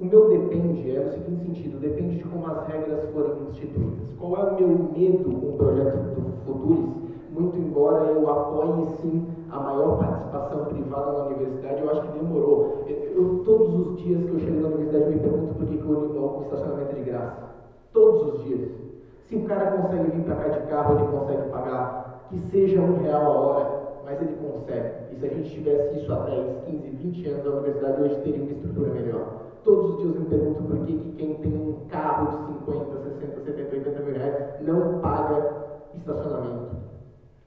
O meu depende no seguinte sentido, depende de como as regras forem instituídas. Qual é o meu medo com o projeto do Futuris? Muito embora eu apoie sim a maior participação privada na universidade, eu acho que demorou. Todos os dias que eu chego na universidade eu me pergunto por que o estacionamento é de graça. Todos os dias. Se o cara consegue vir para cá de carro, ele consegue pagar, que seja R$1 a hora, mas ele consegue. E se a gente tivesse isso há 10, 15, 20 anos, a universidade hoje teria uma estrutura melhor. Todos os dias eu me pergunto por que quem tem um carro de 50, 60, 70, 80 mil reais não paga estacionamento.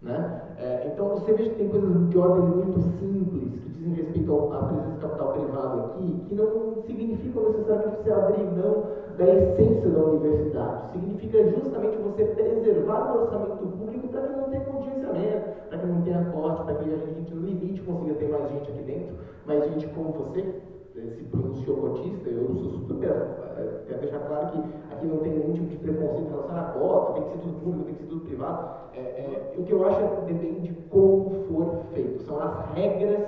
Né? Então você vê que tem coisas de ordem muito simples que dizem respeito à presença de capital privado aqui, que não significam necessariamente você abrir mão da essência da universidade. Significa justamente você preservar o orçamento público para que não tenha contingenciamento, para que não tenha corte, para que a gente no limite consiga ter mais gente aqui dentro, mais gente como você se pronunciou cotista. Eu sou super, quero deixar claro que aqui não tem nenhum tipo de preconceito em relação à cota, tem que ser tudo público, tem que ser tudo privado. O que eu acho depende de como for feito. São as regras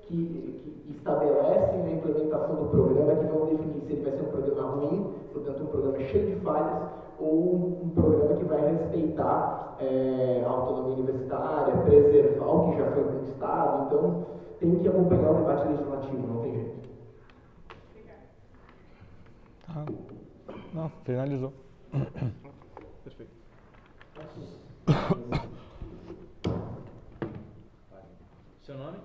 que estabelecem a implementação do programa que vão definir se ele vai ser um programa ruim, portanto um programa cheio de falhas, ou um programa que vai respeitar a autonomia universitária, preservar o que já foi conquistado. Então tem que acompanhar o debate legislativo, não tem jeito. Não, finalizou. Perfeito. Seu nome?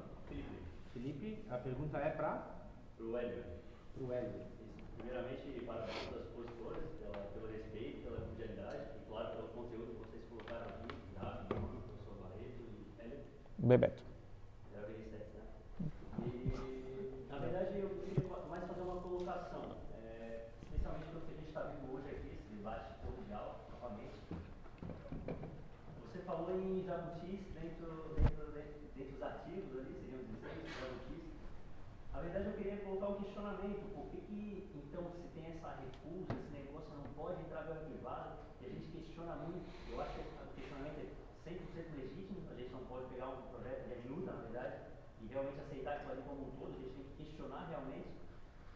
Felipe. A pergunta é para? Pro Hélio. Pro Hélio. Primeiramente, parabéns pelas expositoras, pelo respeito, pela cordialidade e, claro, pelo conteúdo que vocês colocaram aqui, Davi, professor Barreto e Hélio. Bebeto. Já vi isso, né? E, na verdade, eu queria mais fazer uma colocação, especialmente pelo que a gente está vendo hoje aqui, esse debate cordial, novamente. Você falou em jabutis dentro dos artigos ali, seriam 16 jabutis. Na verdade, eu queria colocar um questionamento. Por que então, se tem essa recusa, esse negócio não pode entrar verba privada? E a gente questiona muito. Eu acho que o questionamento é 100% legítimo. A gente não pode pegar um projeto de minuta, na verdade, e realmente aceitar aquilo ali como um todo. A gente tem que questionar realmente.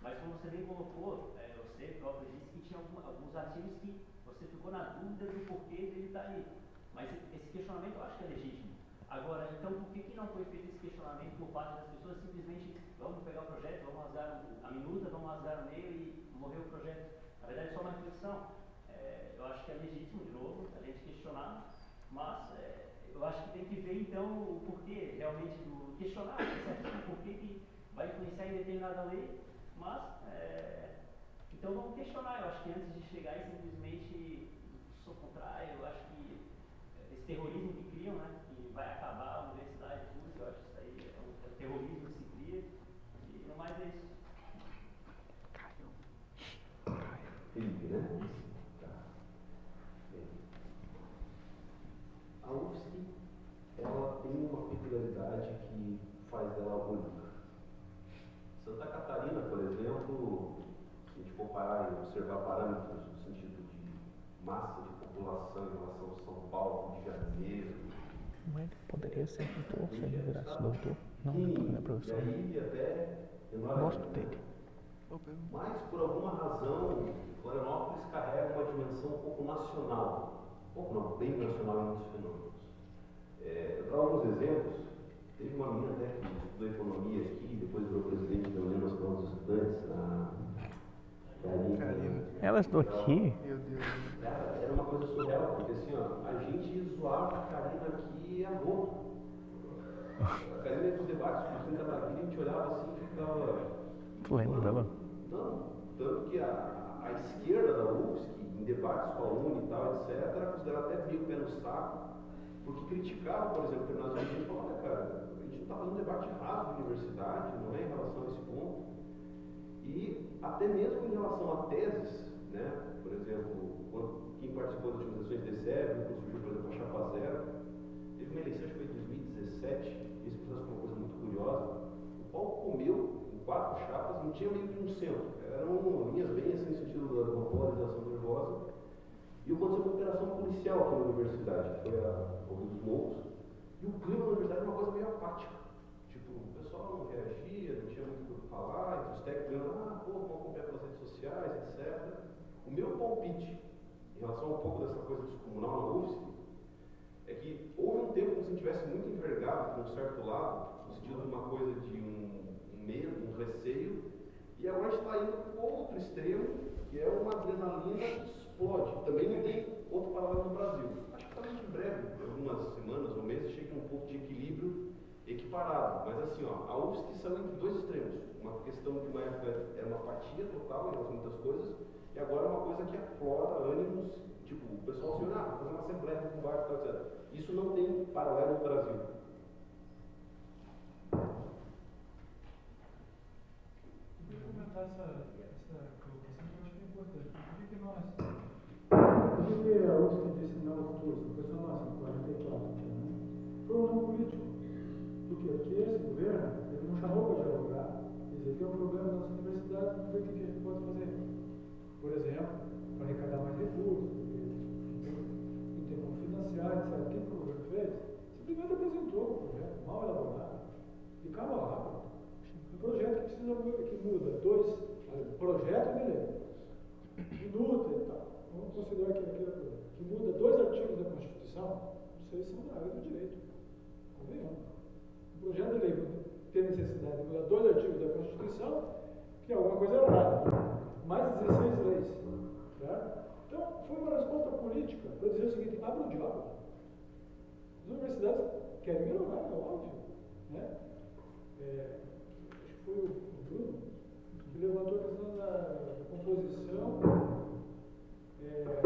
Mas como você bem colocou, você próprio disse que tinha alguns artigos que você ficou na dúvida do porquê dele estar ali. Mas esse questionamento eu acho que é legítimo. Agora, então, por que não foi feito esse questionamento por parte das pessoas? Simplesmente, vamos pegar o projeto, vamos rasgar a minuta, vamos rasgar o meio e morrer o projeto. Na verdade, é só uma reflexão. Eu acho que é legítimo, de novo, a gente questionar, mas eu acho que tem que ver, então, o porquê realmente do questionar, o porquê que vai influenciar em determinada lei, mas, então vamos questionar. Eu acho que antes de chegar e simplesmente sou contrário, eu acho que esse terrorismo que criam, né, que vai acabar a universidade pública, eu acho que isso aí é um terrorismo que se cria, e no mais é isso. Felipe, né? Tá. Bem. A UFSC, ela tem uma peculiaridade que faz dela única. Santa Catarina, por exemplo, se a gente comparar e observar parâmetros no sentido de massa de população em relação a São Paulo, Rio de Janeiro. Mas poderia ser doutor, se ele virasse doutor. Não, não é professor. E aí até gosto dele. Mas, por alguma razão, Florianópolis carrega uma dimensão um pouco nacional. Um pouco não, bem nacional em muitos fenômenos. Eu trago alguns exemplos. Teve uma menina até que estudou economia aqui, depois virou presidente da União Nacional dos Estudantes, Ela estudou aqui? Meu Deus. Cara, era uma coisa surreal, porque assim, ó, a gente zoava a Karina aqui a boca. A Karina ia pros debates com o Catarina, a gente olhava assim e ficava. Tu lembra dela? Não, tanto que a esquerda da UFSC, em debates com a UNE e tal, etc., era considerada até meio pé no saco, porque criticava, por exemplo, determinadas regiões e falava, olha, cara, a gente não está fazendo um debate raso de universidade, não é em relação a esse ponto. E até mesmo em relação a teses, né? Por exemplo, quem participou das otimizações de DCEB, quando surgiu, por exemplo, a Chapa Zero, teve uma eleição, acho que foi em 2017, esse processo foi uma coisa muito curiosa. O palco comeu em 4 chapas, não tinha meio que um centro. Eram linhas bem assim, no sentido da polarização nervosa. E aconteceu uma operação policial aqui na universidade, que foi a Rio dos Morros. E o clima da universidade era uma coisa meio apática. Tipo, o pessoal não reagia, não tinha muito o que falar, entre os técnicos, vamos acompanhar pelas redes sociais, etc. O meu palpite, em relação a um pouco dessa coisa descomunal na UFSC, é que houve um tempo que se tivesse muito envergado por um certo lado, no sentido de uma coisa de um medo, um receio, e agora a gente está indo para o outro extremo, que é uma adrenalina que explode. Também não tem outro paralelo no Brasil. Acho que talvez em breve, algumas semanas ou meses, chegue a um ponto de equilíbrio equiparado. Mas assim, ó, a UFSC saiu entre 2 extremos. Uma questão que uma época era uma apatia total em relação a muitas coisas, e agora é uma coisa que aflora ânimos, tipo, o pessoal se vou fazer uma assembleia com bairro, etc. Isso não tem paralelo no Brasil. Eu queria comentar essa colocação que eu acho que é importante. Por que nós... Por que a UFSC disse não ao futuro? Foi só nós, em 44, né? Foi um não político. Por quê? Porque esse governo, ele não chamou para dialogar. Ele tem um problema nas universidades, vamos ver o que a gente pode fazer. Por exemplo, para arrecadar mais recursos, não tem como financiar, etc. O que o governo fez? Simplesmente apresentou um projeto mal elaborado e cabo a rabo. Um projeto que muda 2, projeto de lei, minuta e tal. Vamos considerar que muda 2 artigos da Constituição, não sei se são da área do direito. Convenhamos. Um projeto de lei tem necessidade de mudar 2 artigos da Constituição, que é alguma coisa errada. Mais 16 leis. Certo? Então, foi uma resposta política para dizer o seguinte: abre o diálogo. As universidades querem melhorar, é óbvio. Né? Acho que foi o Bruno que levantou a questão da composição do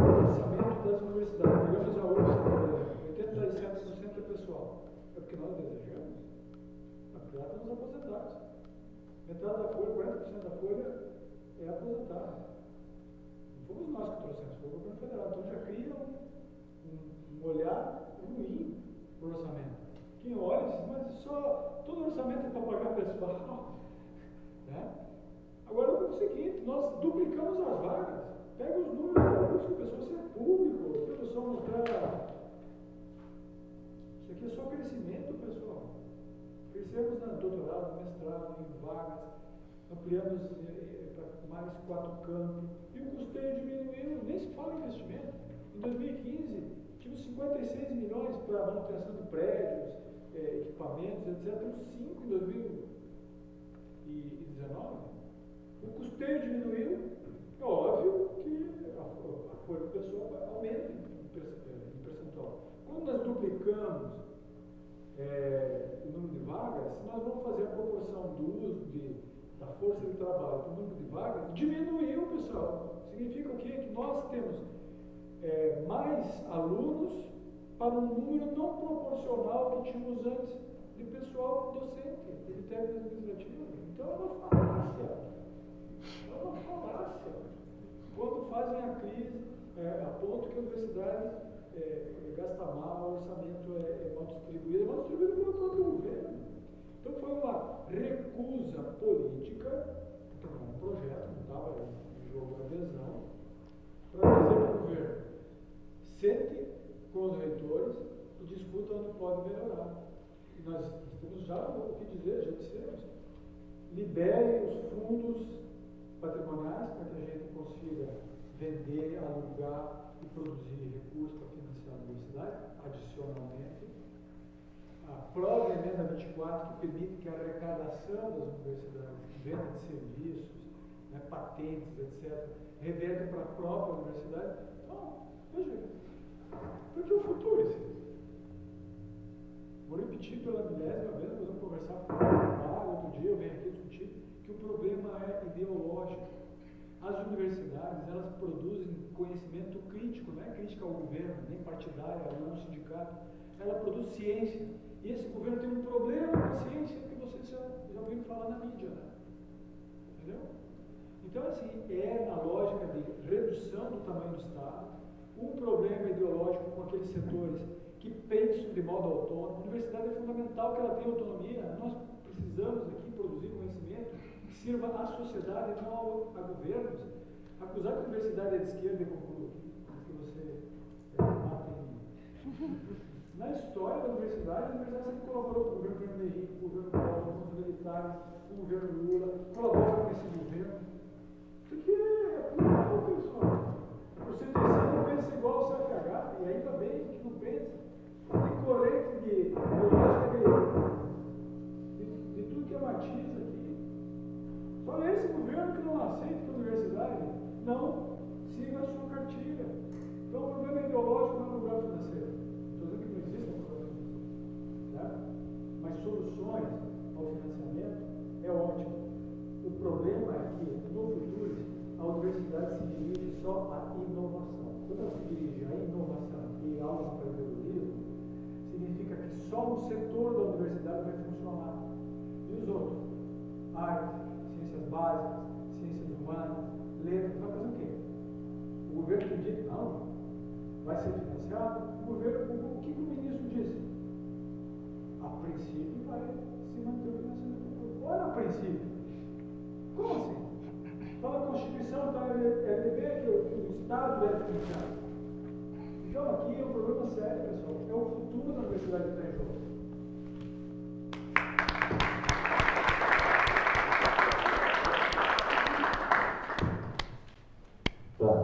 orçamento das universidades. Digamos a UFSC, 87% é pessoal. É porque nós desejamos ampliar para os aposentados. Metade da folha, 40% da folha é aposentado. Não fomos nós que trouxemos, foi o governo federal. Então já cria um olhar ruim para o orçamento. Quem olha diz, mas só todo orçamento é para pagar pessoal. Né? Agora é o seguinte, nós duplicamos as vagas. Pega os números da UFSC, o pessoal, isso é público, o pessoal mostrar. Isso aqui é só crescimento, pessoal. Crescemos no doutorado, no mestrado, em vagas, ampliamos para mais 4 campos, e o custeio diminuiu, nem se fala em investimento. Em 2015, tínhamos 56 milhões para manutenção de prédios, equipamentos, etc. 5 em 2019. O custeio diminuiu, é óbvio que a folha do pessoal aumenta em percentual. Quando nós duplicamos o número de vagas, se nós vamos fazer a proporção do uso da força de trabalho para o número de vagas, diminuiu, pessoal. Significa o quê? Que nós temos mais alunos para um número não proporcional que tínhamos antes de pessoal docente, de técnico administrativo. Então é uma falácia. É uma falácia. Quando fazem a crise, a ponto que a universidade gasta mal, o orçamento é mal distribuído pelo próprio governo. Então foi uma recusa política, então é um projeto, não estava em jogo de adesão, para dizer para o governo, sente com os reitores e discuta onde pode melhorar. E nós temos já o que dizer, já dissemos, libere os fundos patrimoniais para que a gente consiga vender, alugar e produzir recursos para financiar a universidade, adicionalmente. Aprove a emenda 24, que permite que a arrecadação das universidades, venda de serviços, né, patentes, etc., reverte para a própria universidade. Então, veja, porque o futuro é esse. Vou repetir pela 10ª vez, nós vamos conversar com o outro dia, eu venho aqui discutir, que o problema é ideológico. As universidades, elas produzem conhecimento crítico, não é crítica ao governo, nem partidária, não ao sindicato. Ela produz ciência. E esse governo tem um problema com a ciência que vocês já ouviram falar na mídia, né? Entendeu? Então, assim, na lógica de redução do tamanho do Estado, um problema ideológico com aqueles setores que pensam de modo autônomo. A universidade é fundamental que ela tenha autonomia. Nós precisamos aqui produzir conhecimento que sirva à sociedade e não a governos. Acusar que a universidade é de esquerda, concluo que você mata em... Na história da universidade, a universidade sempre colaborou com o governo Fernando Henrique, com o governo Collor, com os militares, com o governo Lula, colabora com esse governo. Isso aqui é plural, pessoal. O CTC não pensa igual ao CFH, e ainda bem que não pensa. Tem corrente ideológica de tudo que é matiz aqui. Só esse governo que não aceita que a universidade não siga a sua cartilha. Então o problema é ideológico, não é problema financeiro. Estou dizendo que não existe um problema financeiro. Né? Mas soluções ao financiamento é ótimo. O problema é que, no futuro, a universidade se dirige só à inovação. Quando ela se dirige à inovação e ao empreendedorismo, significa que só um setor da universidade vai funcionar. E os outros? Arte, ciências básicas, ciências humanas, letras, vai fazer o quê? O governo que diz, não, vai ser financiado? O que o ministro disse? A princípio vai se manter o financiamento. Olha, a princípio. Como assim? Está na Constituição, está na LDB, que o Estado deve financiar. Então aqui é um problema sério, pessoal. É o futuro da universidade que está em jogo. Bom,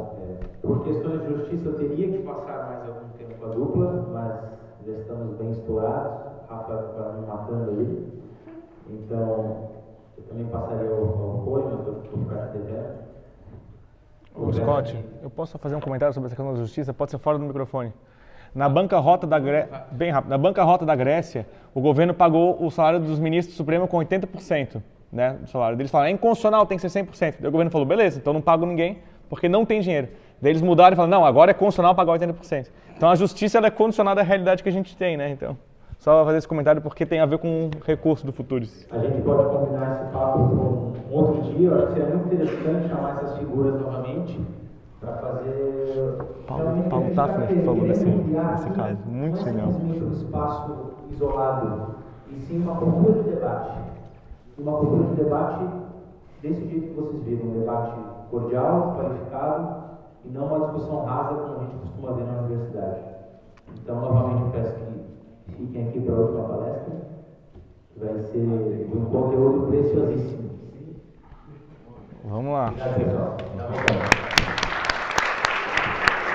por questões de justiça eu teria que passar mais algum tempo com a dupla, mas já estamos bem estourados. Rafa está me matando ali. Então, eu também passaria ao apoio, mas vou ficar te devendo. Ô, Scott, eu posso fazer um comentário sobre essa questão da justiça? Pode ser fora do microfone. Na bancarrota da Grécia, bem rápido, na bancarrota da Grécia, o governo pagou o salário dos ministros do Supremo com 80%, né, do salário. Eles falaram, é inconstitucional, tem que ser 100%. Daí o governo falou, beleza, então não pago ninguém, porque não tem dinheiro. Daí eles mudaram e falaram, não, agora é constitucional pagar 80%. Então a justiça ela é condicionada à realidade que a gente tem, né, então... Só fazer esse comentário porque tem a ver com o recurso do Futuris. A gente pode combinar esse papo com um outro dia. Eu acho que seria muito interessante chamar essas figuras novamente para fazer... Paulo Tafner falou desse caso. Muito legal. Não é simplesmente um espaço isolado, e sim uma cultura de debate. Uma cultura de debate desse jeito que vocês viram. Um debate cordial, qualificado, e não uma discussão rasa como a gente costuma ver na universidade. Então, novamente, eu peço que fiquem aqui para a última palestra, que vai ser um conteúdo preciosíssimo. Vamos lá. Obrigado, pessoal.